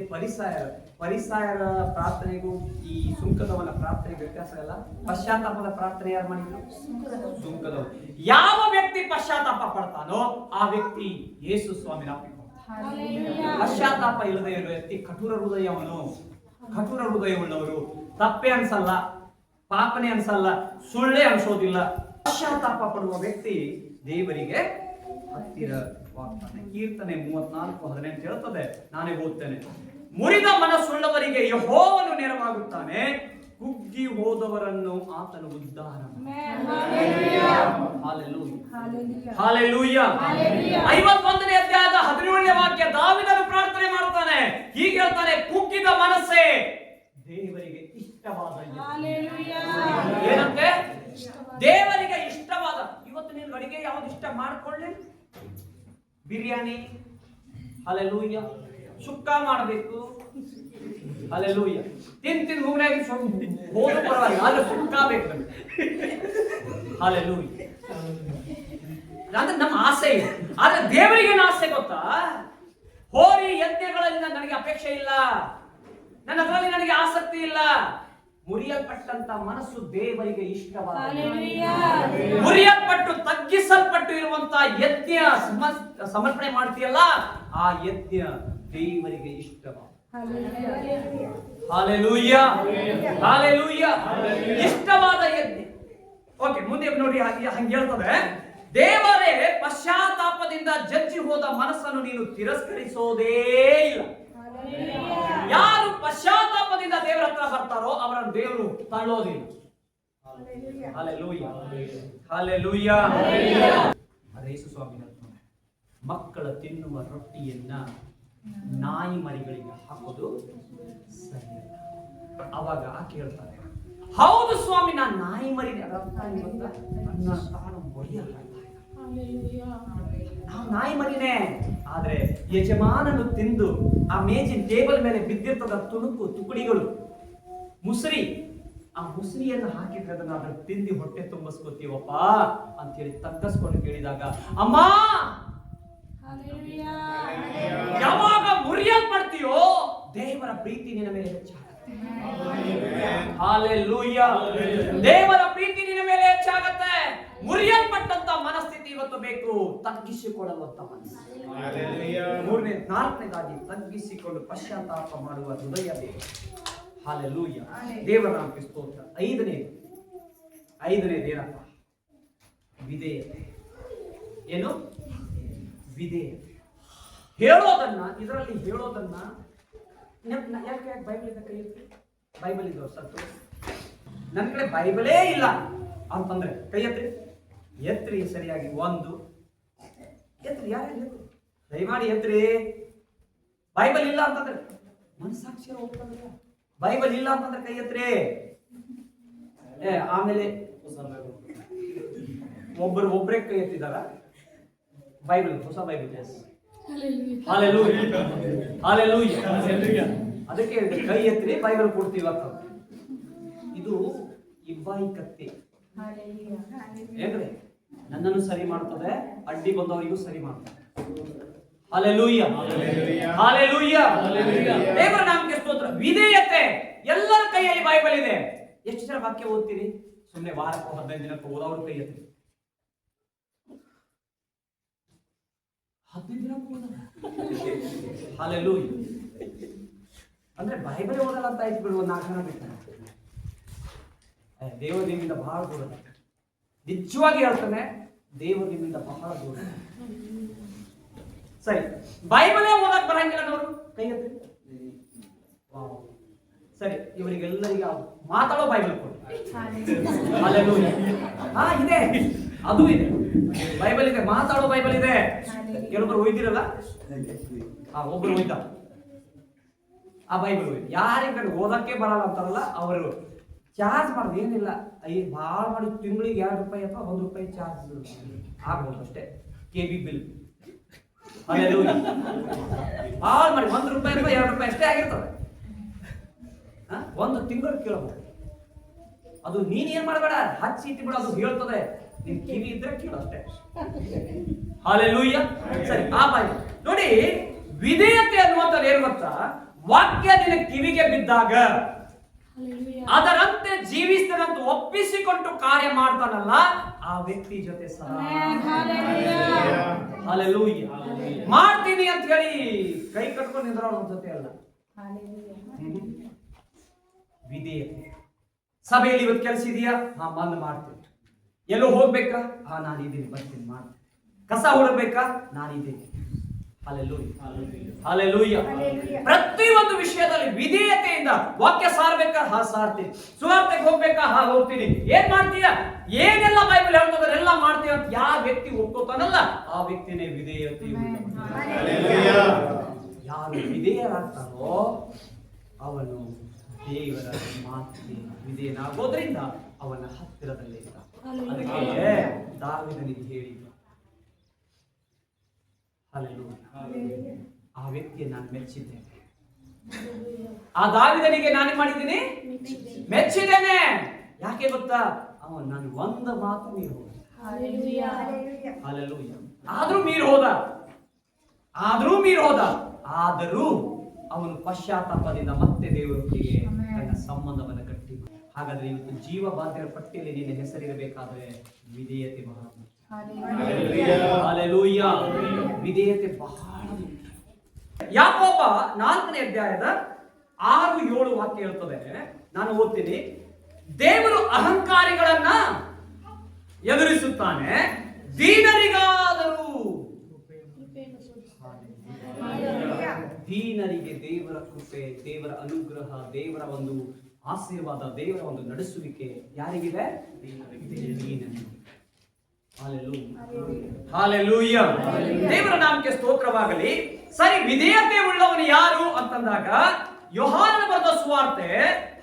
ಪರಿಸಾಯರ ಪ್ರಾರ್ಥನೆಗೂ ಈ ಸುಂಕದವನ ಪ್ರಾರ್ಥನೆಗೆ ವ್ಯತ್ಯಾಸ ಅಲ್ಲ. ಪಶ್ಚಾತ್ತಾಪದ ಪ್ರಾರ್ಥನೆ ಯಾರು ಮಾಡಿದ್ರು? ಸುಂಕದವ. ಯಾವ ವ್ಯಕ್ತಿ ಪಶ್ಚಾತ್ತಾಪ ಪಡ್ತಾನೋ ಆ ವ್ಯಕ್ತಿ ಯೇಸು ಸ್ವಾಮಿನ ಪಶ್ಚಾತ್ತಾಪ ಇಲ್ಲದೆ ಇರುವ ವ್ಯಕ್ತಿ ಕಠೋರ ಹೃದಯವನು. ಕಠೋರ ಹೃದಯವುಳ್ಳವರು ತಪ್ಪೇ ಅನ್ಸಲ್ಲ, ಪಾಪನೆ ಅನ್ಸಲ್ಲ, ಸುಳ್ಳೇ ಅನ್ಸೋದಿಲ್ಲ. ಪಶ್ಚಾತ್ತಾಪ ಪಡುವ ವ್ಯಕ್ತಿ ದೇವರಿಗೆ ಹತ್ತಿರವಾಗ್ತಾನೆ. ಕೀರ್ತನೆ 34:18 ಹೇಳುತ್ತದೆ, ನಾನೇ ಓದ್ತೇನೆ. ಮುರಿದ ಮನಸ್ಸುಳ್ಳವರಿಗೆ ಯೆಹೋವನು ನೆರವಾಗುತ್ತಾನೆ, ಕುಗ್ಗಿ ಹೋದವರನ್ನು ಆತನು ಉದ್ಧಾರ. ಹಲ್ಲೆಲೂಯಾ. 51ನೇ ಅಧ್ಯಾಯದ 17ನೇ ವಾಕ್ಯ ದಾವೀದನು ಪ್ರಾರ್ಥನೆ ಮಾಡ್ತಾನೆ. ಹೀಗೆ ಹೇಳ್ತಾನೆ, ಕುಗ್ಗಿದ ಮನಸ್ಸೇ ದೇವರಿಗೆ ಇಷ್ಟವಾದ. ಏನಂತೆ? ದೇವರಿಗೆ ಇಷ್ಟವಾದ. ಇವತ್ತು ನೀನು ಅಡಿಗೆ ಯಾವ್ದು ಇಷ್ಟ ಮಾಡ್ಕೊಳ್ಳಿ? ಬಿರಿಯಾನಿ, ಹಲ್ಲೆಲೂಯಾ. ಸುಕ್ಕ ಮಾಡಬೇಕು, ಹಲ್ಲೆಲೂಯಾ. ತಿಂದು ಮೂಗ್ನಾಗಿ ಹೋದ ಪರವಾಗಿ ಆದ್ರೆ ಸುಕ್ಕ ಬೇಕು, ಹಲ್ಲೆಲೂಯಾ. ಅಂದ್ರೆ ನಮ್ಮ ಆಸೆ ಇದೆ. ಆದ್ರೆ ದೇವರಿಗೆ ಆಸೆ ಗೊತ್ತಾ? ಹೋರಿ ಯಜ್ಞಗಳಿಂದ ನನಗೆ ಅಪೇಕ್ಷೆ ಇಲ್ಲ, ನನ್ನ ಅದರಲ್ಲಿ ನನಗೆ ಆಸಕ್ತಿ ಇಲ್ಲ. ಮುರಿಯಲ್ಪಟ್ಟಂತ ಮನಸ್ಸು ದೇವರಿಗೆ ಇಷ್ಟವಾದ. ಮುರಿಯಲ್ಪಟ್ಟು ತಗ್ಗಿಸಲ್ಪಟ್ಟು ಇರುವಂತ ಯಜ್ಞ ಸಮರ್ಪಣೆ ಮಾಡ್ತೀಯಲ್ಲ, ಆ ಯಜ್ಞ ದೇವರಿಗೆ ಇಷ್ಟವಾದ. Hallelujah, hallelujah. ಇಷ್ಟವಾದ ಯಜ್ಞ. ಓಕೆ, ಮುಂದೆ ನೋಡಿ. ಹಂಗೆ ಹೇಳ್ತದೆ, ದೇವರೇ ಪಶ್ಚಾತ್ತಾಪದಿಂದ ಜಜ್ಜಿ ಹೋದ ಮನಸ್ಸನ್ನು ನೀನು ತಿರಸ್ಕರಿಸೋದೇ ಇಲ್ಲ. ಯಾರು ಪಶ್ಚಾತ್ತಾಪದಿಂದ ದೇವರ ಹತ್ರ ಬರ್ತಾರೋ ಅವರನ್ನು ದೇವರು ತಳ್ಳೋದಿಲ್ಲ. Hallelujah, hallelujah. ಆದರೆ ಯೇಸು ಸ್ವಾಮಿ ಮಕ್ಕಳ ತಿನ್ನುವ ರೊಟ್ಟಿಯನ್ನ ನಾಯಿ ಮರಿಗಳಿಗೆ ಹಾಕೋದು ಸರಿಯಲ್ಲ. ಅವಾಗ ಆಕೆ ಹೇಳ್ತಾರೆ, ಹೌದು ಸ್ವಾಮಿ, ನಾನು ನಾಯಿ ಮರಿ. ನನ್ನ ತಾನು ಮೊರೆಯಲ್ಲ, ನಾವು ನಾಯಿ ಮರಿನೇ. ಆದ್ರೆ ಯಜಮಾನನು ತಿಂದು ಆ ಮೇಜಿನ ಟೇಬಲ್ ಮೇಲೆ ಬಿದ್ದಿರ್ತದ ತುಣುಕು ತುಕಡಿಗಳು, ಮುಸ್ರಿ, ಆ ಮುಸ್ರಿಯನ್ನು ಹಾಕಿದ್ರೆ ಅದನ್ನ ಅದ್ರ ತಿಂದು ಹೊಟ್ಟೆ ತುಂಬಿಸ್ಕೊತೀವಪ್ಪ ಅಂತ ಹೇಳಿ ತಗ್ಗಿಸ್ಕೊಂಡು ಕೇಳಿದಾಗ, ಅಮ್ಮ ಯಾವಾಗ ಮುರಿಯಲ್ಪಡ್ತೀಯೋ ದೇವರ ಪ್ರೀತಿ ನಿನ್ನ ಮೇಲೆ ಹೆಚ್ಚಾಗುತ್ತೆ. ಹಲ್ಲೆಲೂಯಾ. ದೇವರ ಪ್ರೀತಿ ನಿನ್ನ ಮೇಲೆ ಹೆಚ್ಚಾಗುತ್ತೆ. ಮುರಿಯಲ್ಪಟ್ಟಂತ ಮನಸ್ಥಿತಿ ಇವತ್ತು ಬೇಕು, ತಗ್ಗಿಸಿಕೊಳ್ಳುವಂತ ಮನಸ್ಸು. ನಾಲ್ಕನೇದಾಗಿ ತಗ್ಗಿಸಿಕೊಂಡು ಪಶ್ಚಾತ್ತಾಪ ಮಾಡುವ ಹೃದಯ ಬೇಕು. ಹಲ್ಲೆಲೂಯಾ. ದೇವರ ನಾಮಕ್ಕೆ ಸ್ತೋತ್ರ. ಐದನೇದೇನಪ್ಪ? ವಿಧೇಯತೆ. ಏನು? ವಿಧೇಯತೆ. ಹೇಳೋದನ್ನ, ಇದರಲ್ಲಿ ಹೇಳೋದನ್ನ ಯಾಕೆ ಬೈಬಲ್ ಇದೆ ಕೈ ಎತ್ತಿ? ಬೈಬಲ್ ಇದ್ದವ್ರು ಸತ್ತು ನನ್ನ ಕಡೆ ಬೈಬಲೇ ಇಲ್ಲ ಅಂತಂದ್ರೆ ಕೈ ಎತ್ತಿ. ಎತ್ರಿ ಸರಿಯಾಗಿ. ಒಂದು ಎತ್ರಿ. ಯಾರು ದಯಮಾಡಿ ಎತ್ರಿ. ಬೈಬಲ್ ಇಲ್ಲ ಅಂತಂದ್ರೆ ಮನಸ್ಸಾಕ್ಷಿ ಹೋಗ್ತಂದ್ರೆ, ಬೈಬಲ್ ಇಲ್ಲ ಅಂತಂದ್ರೆ ಕೈ ಎತ್ರಿ. ಆಮೇಲೆ ಒಬ್ಬರೇ ಕೈ ಎತ್ತಿದಾರ. ಬೈಬಲ್, ಹೊಸ ಬೈಬಲ್. Hallelujah, hallelujah. ಅದಕ್ಕೆ ಕೈ ಎತ್ರಿ, ಬೈಬಲ್ ಕೊಡ್ತೀವಿ ಅಂತ. ಇದು ಇಬ್ಬಾಯಿ ಕತ್ತಿ. ಏನ್ರಿ? ನನ್ನನ್ನು ಸರಿ ಮಾಡ್ತದೆ, ಅಡ್ಡಿ ಬಂದವರಿಗೂ ಸರಿ ಮಾಡ್ತದೆ. Hallelujah, hallelujah. ದೇವರ ನಾಮಕ್ಕೆ ಸ್ತೋತ್ರ. ವಿಧೇಯತೆ. ಎಲ್ಲರ ಕೈಯಲ್ಲಿ ಬೈಬಲ್ ಇದೆ. ಎಷ್ಟು ಜನ ವಾಕ್ಯ ಓದ್ತೀರಿ? ಸುಮ್ಮನೆ ವಾರಕ್ಕೂ 15 ದಿನಕ್ಕೂ ಓದೋರು ಕೈ ಎತ್ತಿ. 15 ದಿನಕ್ಕೂ ಓದಲ್ಲ. ಹಲ್ಲೆಲೂಯಾ. ಅಂದ್ರೆ ಬೈಬಲ್ ಓದಲ್ಲ ಅಂತ ಆಯ್ತು ಬಿಡುವ. 4 ಜನ ಬಿಡ್ತಾರೆ. ದೇವರು ನಿಮ್ಮಿಂದ ಬಹಳ ದೂರ. ನಿಜವಾಗಿ ಹೇಳ್ತಾನೆ, ದೇವರು ನಿಮ್ಮಿಂದ ಬಹಳ ದೂರ. ಸರಿ, ಬೈಬಲೇ ಓದಕ್ ಬರಂಗಿಲ್ಲ ನೋಡು, ಕೈ ಎತ್ತಿ. ವಾವ್. ಸರಿ, ಇವರಿಗೆಲ್ಲರಿಗೆ ಮಾತಾಡೋ ಬೈಬಲ್ ಕೊಡಿ. ಹಲ್ಲೆಲೂಯಾ. ಹಾ, ಇದೆ, ಅದು ಇದೆ, ಬೈಬಲ್ ಇದೆ, ಮಾತಾಡೋ ಬೈಬಲ್ ಇದೆ. ಕೆಲವೊಬ್ರು ಒಯ್ದಿರಲ್ಲ, ಒಬ್ರು ಒಯ್ದ ಆ ಬೈಬಲ್ ಒಯ್ದು. ಯಾರಿಗೆ ಓದಕ್ಕೆ ಬರಲ್ಲ ಅಂತಾರಲ್ಲ ಅವರು ಚಾರ್ಜ್ ಮಾಡೋದು ಏನಿಲ್ಲ, ಭಾಳ ಮಾಡಿ ತಿಂಗಳಿಗೆ ₹2 ಅಥವಾ ₹1 ಚಾರ್ಜ್ ಆಗ್ಬೋದು ಅಷ್ಟೇ, KB ಬಿಲ್. ಹಲ್ಲೆಲೂಯಾ. ಭಾಳ ಮಾಡಿ ₹1 ಅಥವಾ ₹2 ಅಷ್ಟೇ ಆಗಿರ್ತದೆ. ಒಂದು ತಿಂಗಳು ಕೇಳಬಹುದು. ಅದು ನೀನ್ ಏನ್ ಮಾಡಬೇಡ, ಹಚ್ಚಿ ಇಟ್ಬಿಡ, ಅದು ಹೇಳ್ತದೆ. ನಿನ್ ಕಿವಿ ಇದ್ರೆ ಕೇಳು ಅಷ್ಟೇ. ಹಲ್ಲೆಲೂಯಾ. ಸರಿ, ಆ ಬೈಬಲ್ ನೋಡಿ, ವಿಧೇಯತೆ ಅನ್ನುವಂಥದ್ದು ಏನು ಗೊತ್ತಾ? ವಾಕ್ಯ ನಿನ್ನ ಕಿವಿಗೆ ಬಿದ್ದಾಗ ಅದರಂತೆ ಜೀವಿಸ್ತದಂತ ಒಪ್ಪಿಸಿಕೊಂಡು ಕಾರ್ಯ ಮಾಡ್ತಾನಲ್ಲ, ಆ ವ್ಯಕ್ತಿ ಜೊತೆ ಸಹ ಹಲ್ಲೆಲೂಯಾ ಮಾಡ್ತೀನಿ ಅಂತ ಹೇಳಿ ಕೈ ಕಟ್ಕೊಂಡು ನಿಂದ್ರವ್ರ ಜೊತೆ ಅಲ್ಲ. ವಿಧೇಯತೆ. ಸಭೆಯಲ್ಲಿ ಇವತ್ತು ಕೆಲಸ ಇದೆಯಾ? ಬಂದ್ ಮಾಡ್ತೀನಿ. ಎಲ್ಲೋ ಹೋಗ್ಬೇಕಾ? ನಾನು ಇದ್ದೀನಿ, ಬರ್ತೀನಿ, ಮಾಡ್ತೀನಿ. ಕಸ ಹೊಡಬೇಕಾ? ನಾನಿದ್ದೀನಿ. ಹಲ್ಲೆಲೂಯಾ. ಹಲ್ಲೆಲೂಯಾ. ಪ್ರತಿಯೊಂದು ವಿಷಯದಲ್ಲಿ ವಿಧೇಯತೆಯಿಂದ ವಾಕ್ಯ ಸಾರ್ಬೇಕಾ? ಸಾರ್ತೀನಿ. ಸುವಾರ್ತೆಗೆ ಹೋಗ್ಬೇಕಾ? ಹೋಗ್ತೀನಿ. ಏನ್ ಮಾಡ್ತೀಯ? ಏನೆಲ್ಲ ಬೈಬಲ್ ಹೇಳ್ತದೆ ಎಲ್ಲ ಮಾಡ್ತೀಯ ಅಂತ ಯಾವ ವ್ಯಕ್ತಿ ಒಪ್ಕೋತಾನಲ್ಲ, ಆ ವ್ಯಕ್ತಿನೇ ವಿಧೇಯತೆ. ಯಾರು ವಿಧೇಯರಾಗ್ತಾರೋ ಅವನು ದೇವರ ಮಾತಿಗೆ ವಿಧೇಯನಾಗೋದ್ರಿಂದ ಅವನ ಹತ್ತಿರದಲ್ಲೇ ಇದ್ದ. ಅದಕ್ಕೆ ದಾವೀದನಿಗೆ ಹೇಳಿದ, ಹಲ್ಲೆಲೂಯಾ, ಆ ವ್ಯಕ್ತಿயை ನಾನು ಮೆಚ್ಚಿದ್ದೇನೆ. ಆ ದಾವೀದನಿಗೆ ನಾನು ಮಾಡಿದ್ದೀನಿ, ಮೆಚ್ಚಿದ್ದೇನೆ. ಯಾಕೆ ಗೊತ್ತಾ? ಅವನು ನಾನು ಒಂದು ಮಾತು ಮೀರಿ ಹೋದ. ಹಲ್ಲೆಲೂಯಾ. ಆದ್ರೂ ಮೀರಿ ಹೋದ. ಆದರೂ ಅವನು ಪಶ್ಚಾತ್ತಾಪದಿಂದ ಮತ್ತೆ ದೇವರೊಟ್ಟಿಗೆ ತನ್ನ ಸಂಬಂಧವನ್ನು ಕಟ್ಟಿ. ಹಾಗಾದ್ರೆ ಇವತ್ತು ಜೀವ ಬಾಧ್ಯರ ಪಟ್ಟಿಯಲ್ಲಿ ನಿನ್ನ ಹೆಸರಿರಬೇಕಾದ್ರೆ ವಿಧೇಯತೆ ಬಹಳ. ಹಲ್ಲೆಲೂಯಾ. ವಿಧೇಯತೆ ಬಹಳ. ಯಾಕೋಬ 4ನೇ ಅಧ್ಯಾಯದ 6-7 ವಾಕ್ಯ ಹೇಳ್ತದೆ, ನಾನು ಓದ್ತೀನಿ. ದೇವರು ಅಹಂಕಾರಿಗಳನ್ನ ಎದುರಿಸುತ್ತಾನೆ, ದೀನರಿಗಾದರೂ. ದೀನರಿಗೆ ದೇವರ ಕೃಪೆ, ದೇವರ ಅನುಗ್ರಹ, ದೇವರ ಒಂದು ಆಶೀರ್ವಾದ, ದೇವರ ಒಂದು ನಡೆಸುವಿಕೆ ಯಾರಿಗಿದೆ? ದೀನರಿಗೆ. ಹಲ್ಲೆಲೂಯಾ. ದೇವರ ನಾಮಕ್ಕೆ ಸ್ತೋತ್ರವಾಗಲಿ. ಸರಿ, ವಿಧೇಯತೆ ಉಳ್ಳವನು ಯಾರು ಅಂತಂದಾಗ ಯೋಹಾನನ ಬರೆದ ಸುವಾರ್ತೆ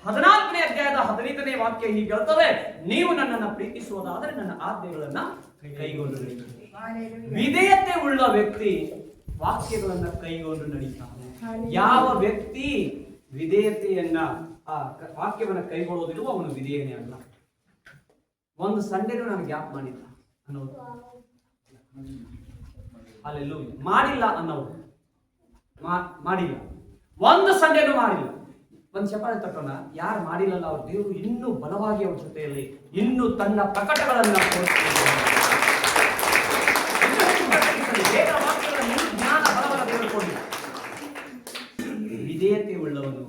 14ನೇ ಅಧ್ಯಾಯದ 15ನೇ ವಾಕ್ಯ ಹೀಗೆ ಹೇಳ್ತದೆ, ನೀವು ನನ್ನನ್ನು ಪ್ರೀತಿಸುವುದಾದರೆ ನನ್ನ ಆಜ್ಞೆಗಳನ್ನ ಕೈಗೊಂಡು ನಡೆಯುತ್ತೀರಿ. ವಿಧೇಯತೆ ಉಳ್ಳ ವ್ಯಕ್ತಿ ವಾಕ್ಯಗಳನ್ನ ಕೈಗೊಂಡು ನಡೀತಾನೆ. ಯಾವ ವ್ಯಕ್ತಿ ವಿಧೇಯತೆಯನ್ನ ವಾಕ್ಯವನ್ನ ಕೈಗೊಳ್ಳೋದಿಲ್ಲ ಅವನು ವಿಧೇಯನೇ ಅಲ್ಲ. ಒಂದು ಸಂಡೇನೂ ನಾನು ಗ್ಯಾಪ್ ಮಾಡಿಲ್ಲ ಅನ್ನೋದು, ಹಲ್ಲೆಲೂಯಾ, ಮಾಡಿಲ್ಲ ಅನ್ನೋದು, ಮಾಡಿಲ್ಲ, ಒಂದು ಸಂಡೇನೂ ಮಾಡಿಲ್ಲ. ಒಂದು ಚಪ್ಪಾಳೆ ತಟ್ಟೋಣ. ಯಾರು ಮಾಡಿಲ್ಲಲ್ಲ ಅವ್ರ ದೇವರು ಇನ್ನೂ ಬಲವಾಗಿ ಅವ್ರ ಜೊತೆಯಲ್ಲಿ ಇನ್ನೂ ತನ್ನ ಪ್ರಕಟಗಳನ್ನ ವಿಧೇಯತೆ ಉಳ್ಳವನು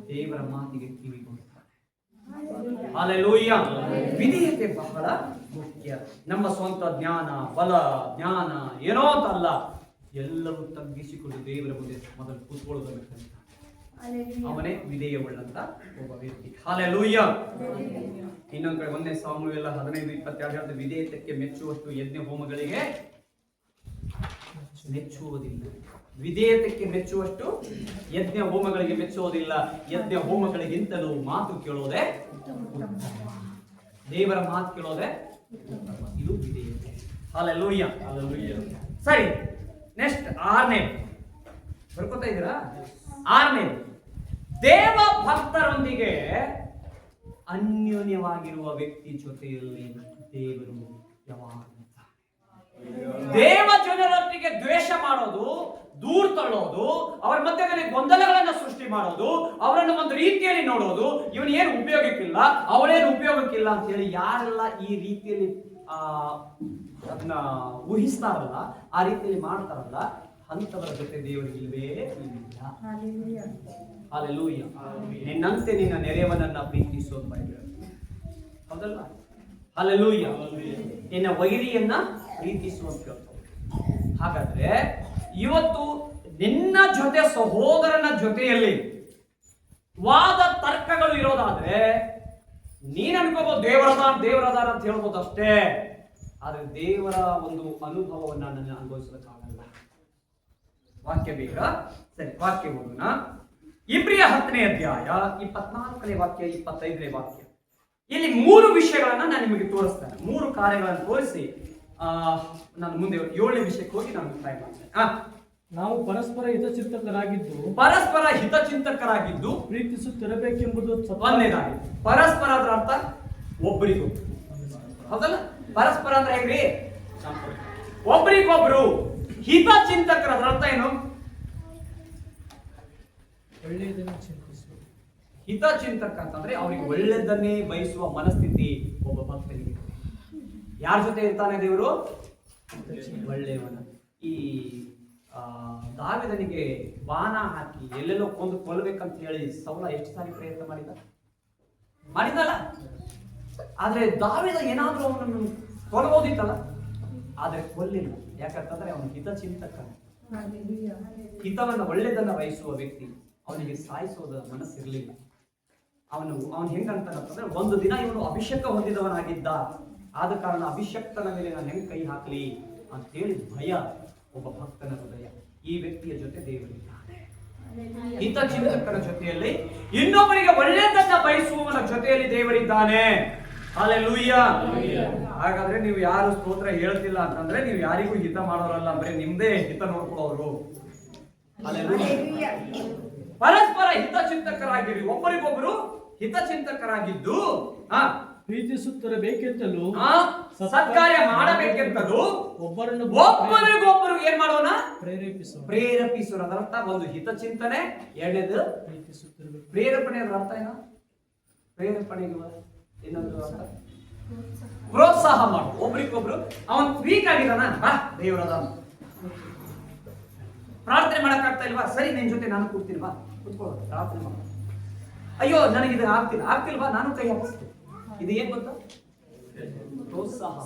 ದೇವರ ಮಾತಿಗೆ ಕಿವಿಗೊಡುತ್ತಾನೆ. ಹಲ್ಲೆಲೂಯಾ. ವಿಧೇಯತೆ ಬಹಳ ಮುಖ್ಯ. ನಮ್ಮ ಸ್ವಂತ ಜ್ಞಾನ, ಬಲ, ಜ್ಞಾನ ಏನೋ ಅಂತಲ್ಲ, ಎಲ್ಲವೂ ತಗ್ಗಿಸಿಕೊಂಡು ದೇವರ ಮುಂದೆ ಮೊದಲು ಕೂತ್ಕೊಳ್ಳೋದನ್ನು ಕಲಿತಾನೆ. ಅವನೇ ವಿಧೇಯವುಳ್ಳಂತ ಒಬ್ಬ ವ್ಯಕ್ತಿ. ಹಲ್ಲೆಲೂಯಾ. ಇನ್ನೊಂದು ಕಡೆ 1ನೇ ಸಾಮುವೇಲ 15:22 ವಿಧೇಯತೆಗೆ ಮೆಚ್ಚುವಷ್ಟು ಯಜ್ಞ ಹೋಮಗಳಿಗೆ ಮೆಚ್ಚುವುದಿಲ್ಲ. ವಿಧೇಯತೆಗೆ ಮೆಚ್ಚುವಷ್ಟು ಯಜ್ಞ ಹೋಮಗಳಿಗೆ ಮೆಚ್ಚುವುದಿಲ್ಲ. ಯಜ್ಞ ಹೋಮಗಳಿಗಿಂತಲೂ ಮಾತು ಕೇಳೋದೆ ದೇವರ ಮಾತು ಕೇಳೋದೆ ಇದು ವಿಧೇಯತೆ. ಹಲ್ಲೆಲೂಯಾ. ಸರಿ, ನೆಕ್ಸ್ಟ್ 6ನೇ ಬರ್ಕೋತಾ ಇದ್ದೀರಾ? 6ನೇ, ದೇವ ಭಕ್ತರೊಂದಿಗೆ ಅನ್ಯೋನ್ಯವಾಗಿರುವ ವ್ಯಕ್ತಿ ಜೊತೆಯಲ್ಲಿ ದೇವರು ಯಾವಾಗ ದೇವ ಜನರೊಟ್ಟಿಗೆ ದ್ವೇಷ ಮಾಡೋದು, ದೂರ ತಳ್ಳೋದು, ಅವರ ಮಧ್ಯದಲ್ಲಿ ಗೊಂದಲಗಳನ್ನು ಸೃಷ್ಟಿ ಮಾಡೋದು, ಅವರನ್ನು ಒಂದು ರೀತಿಯಲ್ಲಿ ನೋಡೋದು, ಇವನು ಏನು ಉಪಯೋಗಕ್ಕಿಲ್ಲ, ಅವಳೇನು ಉಪಯೋಗಕ್ಕಿಲ್ಲ ಅಂತ ಹೇಳಿ ಯಾರೆಲ್ಲ ಈ ರೀತಿಯಲ್ಲಿ ಅದನ್ನ ಊಹಿಸ್ತಾರಲ್ಲ, ಆ ರೀತಿಯಲ್ಲಿ ಮಾಡ್ತಾರಲ್ಲ, ಅಂತವರ ಜೊತೆ ದೇವರಿಗೆ ಇಲ್ವೇ ಇಲ್ಲ. ಹಲ್ಲೆಲೂಯಾ. ನಿನ್ನಂತೆ ನಿನ್ನ ನೆರೆಯವನನ್ನ ಪ್ರೀತಿಸೋದು ಬೈಬಲ್, ಹೌದಲ್ಲ? ಹಲ್ಲೆಲೂಯಾ. ನಿನ್ನ ವೈರಿಯನ್ನ ಪ್ರೀತಿಸುವಂತ. ಹಾಗಾದ್ರೆ ಇವತ್ತು ನಿನ್ನ ಜೊತೆ ಸಹೋದರನ ಜೊತೆಯಲ್ಲಿ ವಾದ ತರ್ಕಗಳು ಇರೋದಾದ್ರೆ ನೀನ್ ಅನ್ಕೋಬಹುದು ದೇವರದಾರ ಅಂತ ಹೇಳ್ಬೋದು ಅಷ್ಟೇ. ಆದ್ರೆ ದೇವರ ಒಂದು ಅನುಭವವನ್ನ ನನ್ನ ಅನುಭವಿಸೋದಕ್ಕಾಗಲ್ಲ. ವಾಕ್ಯ ಬೇಕಾ? ಸರಿ, ವಾಕ್ಯ ಓದೋಣ. ಇಬ್ರಿಯ 10ನೇ ಅಧ್ಯಾಯ 24ನೇ ವಾಕ್ಯ 25ನೇ ವಾಕ್ಯ. ಇಲ್ಲಿ 3 ವಿಷಯಗಳನ್ನ ನಾನು ನಿಮಗೆ ತೋರಿಸ್ತೇನೆ. 3 ಕಾರ್ಯಗಳನ್ನು ತೋರಿಸಿ ನಾನು ಮುಂದೆ 7ನೇ ವಿಷಯಕ್ಕೆ ಹೋಗಿ ನಾನು ಟ್ರೈ ಮಾಡ್ತೇನೆ. ನಾವು ಪರಸ್ಪರ ಹಿತಚಿಂತಕರಾಗಿದ್ದು ಪ್ರೀತಿಸುತ್ತಿರಬೇಕೆಂಬುದು ಒಂದನೇದಾಗಿ. ಪರಸ್ಪರ ಅದರ ಅರ್ಥ ಒಬ್ಬರಿಗೂ, ಹೌದಲ್ಲ? ಪರಸ್ಪರ ಅಂದ್ರೆ ಹೇಗ್ರಿ? ಒಬ್ಬರಿಗೊಬ್ರು ಹಿತಚಿಂತಕರ. ಅದರ ಅರ್ಥ ಏನು? ಒಳ್ಳೆಯದನ್ನು ಚಿಂತಿಸುವ. ಹಿತಚಿಂತಕ ಅಂತಂದ್ರೆ ಅವರಿಗೆ ಒಳ್ಳೆಯದನ್ನೇ ಬಯಸುವ ಮನಸ್ಥಿತಿ ಒಬ್ಬ ಭಕ್ತನಿಗೆ. ಯಾರ ಜೊತೆ ಇರ್ತಾನೆ ದೇವರು? ಒಳ್ಳೆಯವನ. ಈ ದಾವೀದನಿಗೆ ಬಾಣ ಹಾಕಿ ಎಲ್ಲೆಲ್ಲೋ ಕೊಂದು ಕೊಲ್ಲಬೇಕಂತ ಹೇಳಿ ಸೌಲ ಎಷ್ಟು ಸಾರಿ ಪ್ರಯತ್ನ ಮಾಡಿದಲ್ಲ. ಆದ್ರೆ ದಾವೀದ ಏನಾದ್ರೂ ಅವನನ್ನು ಕೊಲ್ಲಬಹುದಿತ್ತಲ್ಲ, ಆದ್ರೆ ಕೊಲ್ಲಿಲ್ಲ. ಯಾಕಂತಂದ್ರೆ ಅವನು ಹಿತಚಿಂತಕ, ಹಿತವನ್ನ ಒಳ್ಳೆದನ್ನ ಬಯಸುವ ವ್ಯಕ್ತಿ. ಅವನಿಗೆ ಸಾಯಿಸೋದ ಮನಸ್ಸಿರ್ಲಿಲ್ಲ. ಅವನು ಹೆಂಗಂತಂದ್ರೆ, ಒಂದು ದಿನ ಇವನು ಅಭಿಷೇಕ ಹೊಂದಿದವನಾಗಿದ್ದ, ಆದ ಕಾರಣ ಅಭಿಷಕ್ತನ ಮೇಲೆ ನಾನು ಹೆಂಗ್ ಕೈ ಹಾಕ್ಲಿ ಅಂತ ಹೇಳಿ ಭಯ ಒಬ್ಬ ಭಕ್ತನ ಹೃದಯ. ಈ ವ್ಯಕ್ತಿಯ ಜೊತೆ ದೇವರಿದ್ದಾನೆ. ಹಿತಚಿಂತಕರ ಜೊತೆಯಲ್ಲಿ, ಇನ್ನೊಬ್ಬರಿಗೆ ಒಳ್ಳೆಯದನ್ನ ಬಯಸುವವನ ಜೊತೆಯಲ್ಲಿ ದೇವರಿದ್ದಾನೆ. ಹಲ್ಲೆಲೂಯಾ. ಹಾಗಾದ್ರೆ ನೀವು ಯಾರು ಸ್ತೋತ್ರ ಹೇಳ್ತಿಲ್ಲ ಅಂತಂದ್ರೆ ನೀವು ಯಾರಿಗೂ ಹಿತ ಮಾಡೋರಲ್ಲ, ಬರೀ ನಿಮ್ದೇ ಹಿತ ನೋಡ್ಕೊಳ್ಳೋರು. ಹಲ್ಲೆಲೂಯಾ. ಪರಸ್ಪರ ಹಿತಚಿಂತಕರಾಗಿರಿ, ಒಬ್ಬರಿಗೊಬ್ಬರು ಹಿತಚಿಂತಕರಾಗಿದ್ದು ಪ್ರೀತಿಸುತ್ತಿರಬೇಕೆಂತಲೂ ಸತ್ಕಾರ್ಯ ಮಾಡಬೇಕೆಂತಲೂ ಒಬ್ಬರಿಗೊಬ್ಬರು ಏನ್ ಮಾಡೋಣ? ಪ್ರೇರೇಪಿಸುವ. ಅದರ ಅರ್ಥ ಒಂದು ಹಿತಚಿಂತನೆ, ಎರಡನೇದು ಪ್ರೇರೇಪಣೆ. ಅದರ ಅರ್ಥ ಏನು? ಪ್ರೇರೇಪಣೆಗೆ ಇನ್ನೊಂದು ಅರ್ಥ ಪ್ರೋತ್ಸಾಹ ಮಾಡು. ಒಬ್ರಿಗೊಬ್ರು ಅವನ್ ವೀಕ್ ಆಗಿದಾನ, ದೇವರದ ಪ್ರಾರ್ಥನೆ ಮಾಡಕ್ ಆಗ್ತಾ ಇಲ್ವಾ? ಸರಿ, ನಿನ್ ಜೊತೆ ನಾನು ಕೂಡ್ತೀನಿವಾ, ಕೂತ್ಕೊಳ್ಳೋ, ಪ್ರಾರ್ಥನೆ ಮಾಡ. ಅಯ್ಯೋ ನನಗೆ ಇದು ಆಗ್ತಿಲ್ವಾ, ನಾನು ಕೈ ಹಾಕಿಸ್ತೇನೆ. ಇದು ಏನ್ ಗೊತ್ತಾ? ಪ್ರೋತ್ಸಾಹ.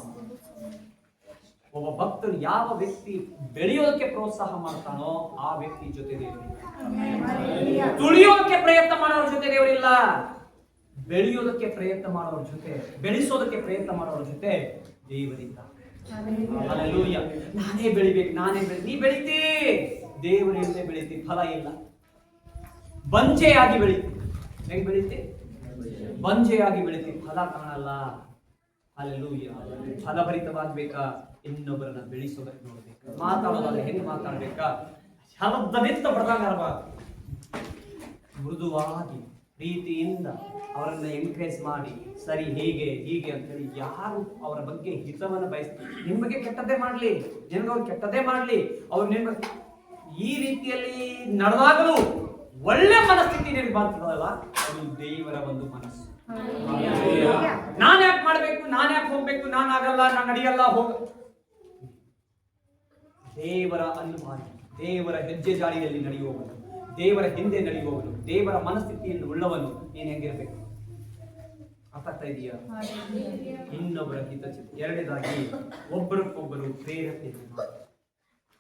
ಒಬ್ಬ ಭಕ್ತರು ಯಾವ ವ್ಯಕ್ತಿ ಬೆಳೆಯೋದಕ್ಕೆ ಪ್ರೋತ್ಸಾಹ ಮಾಡ್ತಾನೋ ಆ ವ್ಯಕ್ತಿ ಜೊತೆ ದೇವರಿಲ್ಲ. ತುಳಿಯೋದಕ್ಕೆ ಪ್ರಯತ್ನ ಮಾಡೋರ ಜೊತೆ ದೇವರಿಲ್ಲ. ಬೆಳೆಯೋದಕ್ಕೆ ಪ್ರಯತ್ನ ಮಾಡೋರ ಜೊತೆ, ಬೆಳೆಸೋದಕ್ಕೆ ಪ್ರಯತ್ನ ಮಾಡೋರ ಜೊತೆ ದೇವರಿಲ್ಲ. ಹಲ್ಲೆಲೂಯಾ. ನಾನೇ ಬೆಳಿಬೇಕು, ನೀ ಬೆಳಿತಿ, ದೇವರಿಂದ ಬೆಳಿತಿ, ಫಲ ಇಲ್ಲ. ಬಂಜೆಯಾಗಿ ಬೆಳಿತಿ. ಹೆಂಗ್ ಬೆಳಿತಿ? ಬಂಜೆಯಾಗಿ ಬೆಳಿತಿ, ಫಲ ಕಾಣಲ್ಲ. ಹಲ್ಲೆಲೂಯಾ. ಫಲಭರಿತವಾಗ್ಬೇಕಾ? ಇನ್ನೊಬ್ಬರನ್ನ ಬೆಳೆಸೋದಕ್ಕೆ ನೋಡ್ಬೇಕು. ಮಾತಾಡೋದಾದ್ರೆ ಹೆಂಗ್ ಮಾತಾಡ್ಬೇಕಾ? ಶಬ್ದನಿಂದ ಬಡದಾಗಬಾರ್ದು. ಮೃದುವಾಗಿ ಪ್ರೀತಿಯಿಂದ ಅವರನ್ನ ಎಂಕರೇಜ್ ಮಾಡಿ, ಸರಿ ಹೀಗೆ ಅಂತ ಹೇಳಿ. ಯಾರು ಅವರ ಬಗ್ಗೆ ಹಿತವನ್ನು ಬಯಸ್ತಾರೆ, ನಿನ್ ಬಗ್ಗೆ ಕೆಟ್ಟದ್ದೇ ಮಾಡ್ಲಿ, ನಿನ್ಗವ್ರು ಕೆಟ್ಟದ್ದೇ ಮಾಡ್ಲಿ, ಅವ್ರು ನಿಮ್ಮ ಈ ರೀತಿಯಲ್ಲಿ ನಡೆದಾಗಲೂ ಒಳ್ಳೆ ಮನಸ್ಥಿತಿ ನಿನಗೆ ಬರ್ತದಲ್ಲ, ಅದು ದೇವರ ಒಂದು ಮನಸ್ಸು. ನಾನ್ ಯಾಕೆ ಮಾಡ್ಬೇಕು, ನಾನ್ ಯಾಕೆ ಹೋಗ್ಬೇಕು, ನಾನು ಆಗಲ್ಲ, ನಾನು ನಡೆಯಲ್ಲ, ದೇವರ ಅನುಭವ, ದೇವರ ಹೆಜ್ಜೆ ಜಾಡಿಯಲ್ಲಿ ನಡೆಯುವವನು, ದೇವರ ಹಿಂದೆ ನಡೆಯುವವನು, ದೇವರ ಮನಸ್ಥಿತಿಯನ್ನು ಉಳ್ಳವನು ನೀನ್ ಹೆಂಗಿರ್ಬೇಕು? ಅರ್ಥ ಆಗ್ತಾ ಇದೆಯಾ? ಇನ್ನೊಬ್ಬರ ಹಿತಚಿತ್ತ. ಎರಡನೇದಾಗಿ ಒಬ್ಬರಿಗೊಬ್ಬರು ಪ್ರೇರಣೆ ಮಾಡಿ,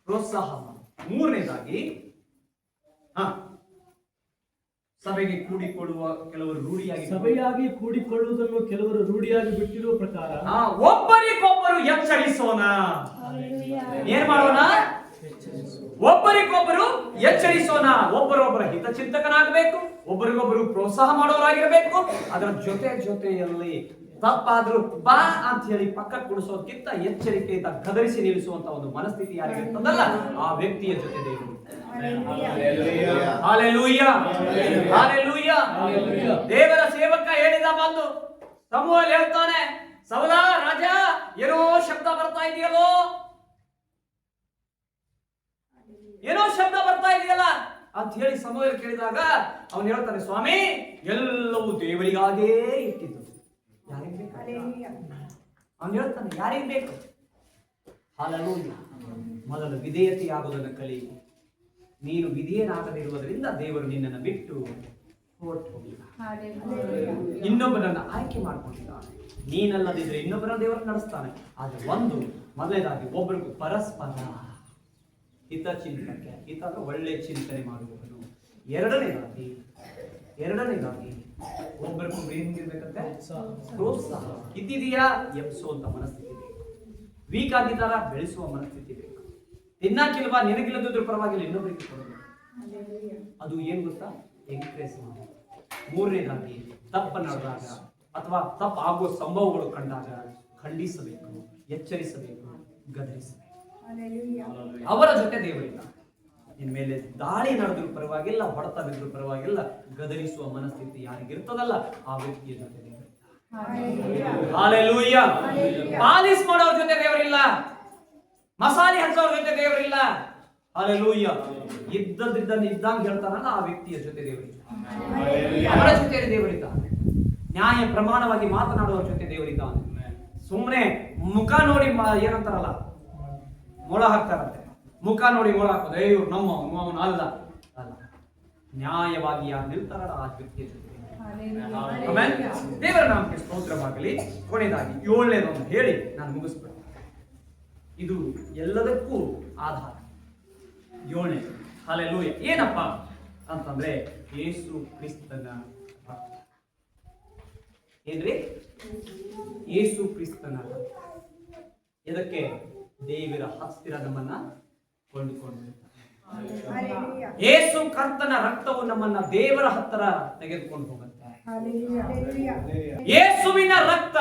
ಪ್ರೋತ್ಸಾಹ ಮಾಡಿ. ಮೂರನೇದಾಗಿ ಸಭೆಗೆ ಕೂಡಿಕೊಳ್ಳುವ ಕೆಲವರು ರೂಢಿಯಾಗಿ, ಸಭೆಯಾಗಿ ಕೂಡಿಕೊಳ್ಳುವುದನ್ನು ಕೆಲವರು ರೂಢಿಯಾಗಿ ಬಿಟ್ಟಿರುವ ಪ್ರಕಾರ ಒಬ್ಬರಿಗೊಬ್ಬರು ಎಚ್ಚರಿಸೋಣ. ಏನ್ ಮಾಡೋಣ? ಒಬ್ಬರಿಗೊಬ್ಬರು ಎಚ್ಚರಿಸೋಣ. ಒಬ್ಬರೊಬ್ಬರ ಹಿತಚಿಂತಕನಾಗಬೇಕು, ಒಬ್ಬರಿಗೊಬ್ಬರು ಪ್ರೋತ್ಸಾಹ ಮಾಡೋರಾಗಿರ್ಬೇಕು. ಅದರ ಜೊತೆಯಲ್ಲಿ ತಪ್ಪಾದ್ರೂ ಬಾ ಅಂತ ಹೇಳಿ ಪಕ್ಕ ಕೊಡಿಸೋದಕ್ಕಿಂತ ಎಚ್ಚರಿಕೆಯಿಂದ ಗದರಿಸಿ ನಿಲ್ಲಿಸುವಂತ ಒಂದು ಮನಸ್ಥಿತಿ ಯಾರಿಗಿರ್ತದಲ್ಲ, ಆ ವ್ಯಕ್ತಿಯ ಜೊತೆ ದೇವರು. Hallelujah, hallelujah. ದೇವರ ಸೇವಕ ಹೇಳಿದ ಬಂದು ಸಮೂಹದಲ್ಲಿ ಹೇಳ್ತಾನೆ, ಸೌಲ ರಾಜ, ಏನೋ ಶಬ್ದ ಬರ್ತಾ ಇದೆಯಲ್ಲೋ, ಏನೋ ಶಬ್ದ ಬರ್ತಾ ಇದೆಯಲ್ಲ ಅಂತ ಹೇಳಿ ಸಮೂಹ ಕೇಳಿದಾಗ ಅವನು ಹೇಳ್ತಾನೆ, ಸ್ವಾಮಿ ಎಲ್ಲವೂ ದೇವರಿಗಾಗೇ ಇಟ್ಟಿದ್ದು. ಯಾರಿಗೆ ಬೇಕು? ಅವನು ಹೇಳ್ತಾನೆ, ಯಾರಿಗೆ ಬೇಕು? ಹಲ್ಲೆಲೂಯಾ. ಮೊದಲು ವಿಧೇಯತೆಯಾಗುವುದನ್ನು ಕಲಿ. ನೀನು ವಿಧೇಯನಾಗದಿರುವುದರಿಂದ ದೇವರು ನಿನ್ನನ್ನು ಬಿಟ್ಟು ಹೊರಟು ಹೋಗಿಲ್ಲ. ಇನ್ನೊಬ್ಬರನ್ನ ಆಯ್ಕೆ ಮಾಡ್ಕೊಂಡಿದ್ದಾನೆ. ನೀನಲ್ಲದಿದ್ರೆ ಇನ್ನೊಬ್ಬರ ದೇವರು ನಡೆಸ್ತಾನೆ. ಆದ್ರೆ ಮೊದಲನೇದಾಗಿ ಒಬ್ಬರಿಗೂ ಪರಸ್ಪರ ಹಿತಚಿಂತಕ. ಹಿತ ಅಂದ್ರೆ ಒಳ್ಳೆ ಚಿಂತನೆ ಮಾಡುವವನು. ಎರಡನೇದಾಗಿ ಒಬ್ಬರಿಗೊಬ್ರು ಏನಿರ್ಬೇಕಂತೆ? ಪ್ರೋತ್ಸಾಹ. ಇದ್ದಿದೆಯಾ ಎಬ್ಸುವಂತ ಮನಸ್ಥಿತಿ ಬೇಕು. ವೀಕ್ ಆಗಿದ್ದಾರ ಬೆಳೆಸುವ ಮನಸ್ಥಿತಿ ಬೇಕು. ತಿನ್ನಕ್ಕಿಲ್ವಾ, ನಿನಗಿಲ್ಲದಿದ್ರು ಪರವಾಗಿಲ್ಲ, ಇನ್ನೊಬ್ಬರಿಗೆ ಕೊಡಬೇಕು. ಅದು ಏನ್ ಗೊತ್ತಾ? ಎಂಕರೇಜ್ ಮಾಡಿ. ಮೂರನೇದಾಗಿ ತಪ್ಪು ನಡೆದಾಗ ಅಥವಾ ತಪ್ಪು ಆಗುವ ಸಂಭವಗಳು ಕಂಡಾಗ ಖಂಡಿಸಬೇಕು, ಎಚ್ಚರಿಸಬೇಕು, ಗದರಿಸಬೇಕು. ಅವರ ಜೊತೆ ದೇವರಿಲ್ಲ. ಇನ್ಮೇಲೆ ದಾಳಿ ನಡೆದ್ರು ಪರವಾಗಿಲ್ಲ, ಹೊಡೆತ ಬಿದ್ರು ಪರವಾಗಿಲ್ಲ, ಗದರಿಸುವ ಮನಸ್ಥಿತಿ ಯಾರಿಗಿರ್ತದಲ್ಲ ಆ ವ್ಯಕ್ತಿಯ ಜೊತೆ ದೇವರಿಲ್ಲ. ಹಲ್ಲೆಲೂಯಾ. ಪಾಲಿಸ್ ಮಾಡೋರ ಜೊತೆ ದೇವರಿಲ್ಲ, ಮಸಾಲೆ ಹಚ್ಚೋರ ಜೊತೆ ದೇವರಿಲ್ಲ. ಹಲ್ಲೆಲೂಯಾ. ಇದ್ದಂಗೆ ಹೇಳ್ತಾರಲ್ಲ ಆ ವ್ಯಕ್ತಿಯ ಜೊತೆ ದೇವರಿಲ್ಲ. ಅವರ ಜೊತೆ ದೇವರಿದ್ದಾನೆ. ನ್ಯಾಯ ಪ್ರಮಾಣವಾಗಿ ಮಾತನಾಡುವ ಜೊತೆ ದೇವರಿದ್ದಾನೆ. ಸುಮ್ಮನೆ ಮುಖ ನೋಡಿ ಏನಂತಾರಲ್ಲ, ಮೊಳ ಹಾಕ್ತಾರಂತೆ. ಮುಖ ನೋಡಿ ಮೊಳ ಹಾಕೋದು, ಇವ್ರು ನಮ್ಮವನು ಅಲ್ಲ. ನ್ಯಾಯವಾಗಿ ಯಾರು ನಿಲ್ತಾರಲ್ಲ ಆ ವ್ಯಕ್ತಿಯ ಜೊತೆ ದೇವರ ನಾಮಕ್ಕೆ ಸ್ತೋತ್ರವಾಗಲಿ. ಕೊನೆಯದಾಗಿ 7ನೇದನ್ನು ಹೇಳಿ ನಾನು ಮುಗಿಸ್ಬಿಡ್ತೀನಿ. ಇದು ಎಲ್ಲದಕ್ಕೂ ಆಧಾರ. 7ನೇ ಹಲ್ಲೆಲೂಯಾ. ಏನಪ್ಪ ಅಂತಂದ್ರೆ ಯೇಸು ಕ್ರಿಸ್ತನ ರಕ್ತ. ಏನ್ರಿ? ಯೇಸು ಕ್ರಿಸ್ತನ ರಕ್ತ. ಇದಕ್ಕೆ ದೇವರ ಹತ್ತಿರ ನಮ್ಮನ್ನ ಕೊಂಡುಕೊಂಡು, ಯೇಸು ಕರ್ತನ ರಕ್ತವು ನಮ್ಮನ್ನ ದೇವರ ಹತ್ತಿರ ತೆಗೆದುಕೊಂಡು ಹೋಗುತ್ತೆ. ಯೇಸುವಿನ ರಕ್ತ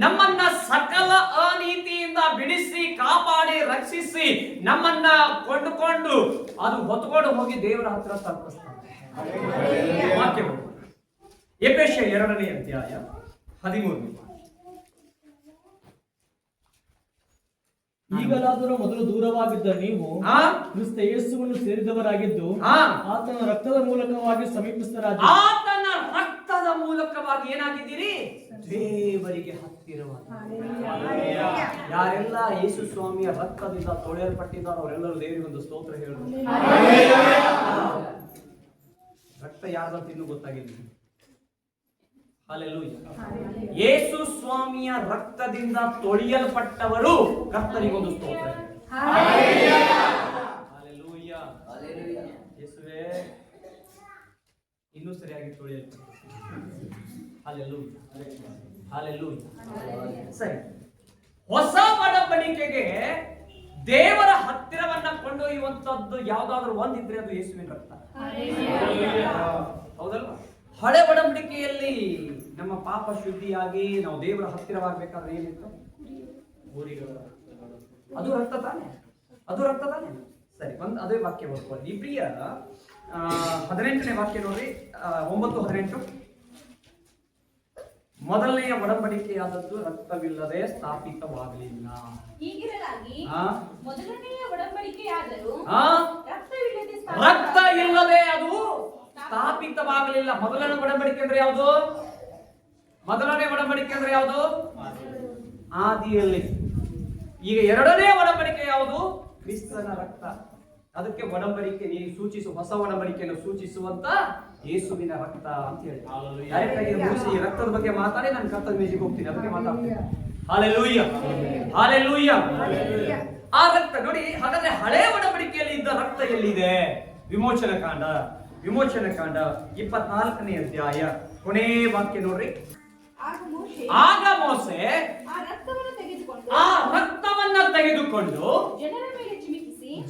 ನಮ್ಮನ್ನ ಸಕಲ ಅನೀತಿಯಿಂದ ಬಿಡಿಸಿ, ಕಾಪಾಡಿ, ರಕ್ಷಿಸಿ, ನಮ್ಮನ್ನ ಕೊಂಡುಕೊಂಡು ಅದು ಹೊತ್ಕೊಂಡು ಹೋಗಿ ದೇವರ ಹತ್ತಿರ ತಲುಪಿಸ್ತಾರೆ. ವಾಕ್ಯಗಳು ಎಫೆಸೀಯ 2ನೇ ಅಧ್ಯಾಯ 13. ಈಗಲಾದರೂ ಮೊದಲು ದೂರವಾಗಿದ್ದ ನೀವು ಕ್ರಿಸ್ತ ಯೇಸುವನ್ನು ಸೇರಿದವರಾಗಿದ್ದು ಆತನ ರಕ್ತದ ಮೂಲಕವಾಗಿ ಸಮೀಪಿಸಿದರಾಗಿ, ಆತನ ರಕ್ತದ ಮೂಲಕವಾಗಿ ಏನಾಗಿದ್ದೀರಿ? ದೇವರಿಗೆ ಹತ್ತಿರವಾಗಿ. ಯಾರೆಲ್ಲ ಯೇಸು ಸ್ವಾಮಿಯ ರಕ್ತದಿಂದ ತೊಳೆಯಲ್ಪಟ್ಟಿದ್ದಾರೋ ಅವರೆಲ್ಲರೂ ದೇವರಿಗೆ ಒಂದು ಸ್ತೋತ್ರ ಹೇಳೋದು. ರಕ್ತ ಯಾರ್ದಂತ ಇನ್ನೂ ಗೊತ್ತಾಗಿಲ್ಲ. ಹಲ್ಲೆಲೂಯಾ. ಯೇಸು ಸ್ವಾಮಿಯ ರಕ್ತದಿಂದ ತೊಳೆಯಲ್ಪಟ್ಟವರು ಕರ್ತನಿಗೊಂದು ಸ್ತೋತ್ರ. ಹಲ್ಲೆಲೂಯಾ. ಯೇಸುವೇ ಇನ್ನೂ ಸರಿಯಾಗಿ ತೊಳೆಯಲ್ಪಟ್ಟ. ಹಲ್ಲೆಲೂಯಾ. ಹಲ್ಲೆಲೂಯಾ. ಸರಿ. ಹೊಸ ಒಡಂಬಡಿಕೆಗೆ ದೇವರ ಹತ್ತಿರವನ್ನ ಕೊಂಡೊಯ್ಯುವಂತದ್ದು ಯಾವ್ದಾದ್ರು ಒಂದಿದ್ರೆ ಅದು ಯೇಸುವಿನ ರಕ್ತ. ಹೌದಲ್ವಾ? ಹಳೆ ಒಡಂಬಡಿಕೆಯಲ್ಲಿ ನಮ್ಮ ಪಾಪ ಶುದ್ಧಿಯಾಗಿ ನಾವು ದೇವರ ಹತ್ತಿರವಾಗಬೇಕಾದ್ರೆ ಏನಿತ್ತು? ಅದು ರಕ್ತ ತಾನೆ. ಸರಿ, ಅದೇ ವಾಕ್ಯ ಓದ್ಕೊಳ್ಳಿ. ಇಬ್ರಿಯ 18ನೇ ವಾಕ್ಯ ನೋಡ್ರಿ, 9:18. ಮೊದಲನೆಯ ಒಡಂಬಡಿಕೆಯಾದದ್ದು ರಕ್ತವಿಲ್ಲದೆ ಸ್ಥಾಪಿತವಾಗಲಿಲ್ಲ. ಹೀಗಿರಲಾಗಿ ಮೊದಲನೆಯ ಒಡಂಬಡಿಕೆಯಾದರೂ ರಕ್ತ ಇಲ್ಲದೆ ಅದು ಸ್ಥಾಪಿತವಾಗಲಿಲ್ಲ. ಮೊದಲನೇ ಒಡಂಬಡಿಕೆ ಅಂದ್ರೆ ಯಾವುದು? ಆದಿಯಲ್ಲಿ. ಈಗ 2ನೇ ಒಡಂಬಡಿಕೆ ಯಾವುದು? ಕ್ರಿಸ್ತನ ರಕ್ತ. ಅದಕ್ಕೆ ಒಡಂಬಡಿಕೆ ಹೊಸ ಒಡಂಬಡಿಕೆಯನ್ನು ಸೂಚಿಸುವಂತ ಯೇಸುವಿನ ರಕ್ತ ಅಂತ ಹೇಳಿ ಡೈರೆಕ್ಟ್ ಆಗಿ ಮುಗಿಸಿ ರಕ್ತದ ಬಗ್ಗೆ ಮಾತಾಡಿ ನಾನು ಕರ್ತನ ಮೇಜಿಗೆ ಹೋಗ್ತೀನಿ, ಅದಕ್ಕೆ ಮಾತಾಡ್ತೀನಿ. ಹಲ್ಲೆಲೂಯಾ. ಹಲ್ಲೆಲೂಯಾ. ಆ ರಕ್ತ ನೋಡಿ. ಹಾಗಾದ್ರೆ ಹಳೆ ಒಡಂಬಡಿಕೆಯಲ್ಲಿ ಇದ್ದ ರಕ್ತ ಎಲ್ಲಿದೆ? ವಿಮೋಚನ ಕಾಂಡ 24ನೇ ಅಧ್ಯಾಯ ಕೊನೆ ವಾಕ್ಯ ನೋಡ್ರಿ. ಆಗ ಮೋಸೆ ಆ ರಕ್ತವನ್ನ ತೆಗೆದುಕೊಂಡು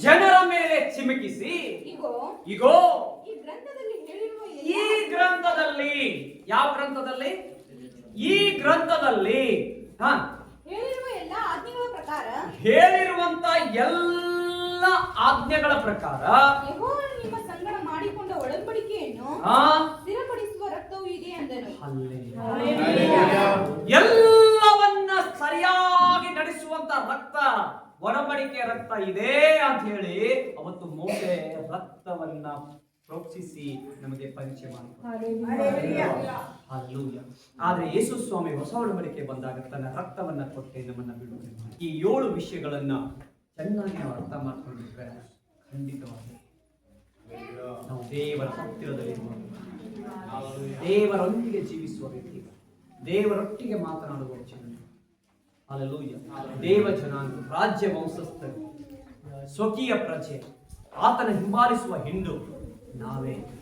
ಜನರ ಮೇಲೆ ಚಿಮುಕಿಸಿ, ಇಗೋ ಈ ಗ್ರಂಥದಲ್ಲಿ, ಯಾವ ಗ್ರಂಥದಲ್ಲಿ? ಈ ಗ್ರಂಥದಲ್ಲಿ ಹೇಳಿರುವಂತ ಎಲ್ಲ ಆಜ್ಞೆಗಳ ಪ್ರಕಾರ ಮಾಡಿಕೊಂಡ ಒಡಂಬಡಿಕೆಯನ್ನು ಸ್ಥಿರಪಡಿಸುವ ರಕ್ತವು ಇದೆ ಎಂದನು. ಎಲ್ಲವನ್ನ ಸರಿಯಾಗಿ ನಡೆಸುವಂತ ರಕ್ತ, ಒಡಂಬಡಿಕೆ ರಕ್ತ ಇದೆ ಅಂತ ಹೇಳಿ ಅವತ್ತು ಮೋಸೆ ರಕ್ತವನ್ನ ಪ್ರೋಕ್ಷಿಸಿ ನಮಗೆ ಪರಿಚಯ ಮಾಡಿದ. ಆದ್ರೆ ಯೇಸು ಸ್ವಾಮಿ ಹೊಸ ಒಡಂಬಡಿಕೆ ಬಂದಾಗ ತನ್ನ ರಕ್ತವನ್ನ ಕೊಟ್ಟೆ ನಮ್ಮನ್ನ ಬಿಡುಗಡೆ ಮಾಡಿ. ಈ 7 ವಿಷಯಗಳನ್ನ ಚೆನ್ನಾಗಿ ನಾವು ಅರ್ಥ ಮಾಡ್ಕೊಂಡಿದ್ರೆ ಖಂಡಿತವಾಗಿ ನಾವು ದೇವರ ಹತ್ತಿರದಲ್ಲಿರುವ, ದೇವರೊಂದಿಗೆ ಜೀವಿಸುವ ವ್ಯಕ್ತಿ, ದೇವರೊಟ್ಟಿಗೆ ಮಾತನಾಡುವ ಜನ. ಹಲ್ಲೆಲೂಯಾ. ದೇವ ಜನಾಂಗ, ರಾಜ್ಯ ವಂಶಸ್ಥರು, ಸ್ವಕೀಯ ಪ್ರಜೆ, ಆತನ ಹಿಂಬಾಲಿಸುವ ಹಿಂಡು ನಾವೇ.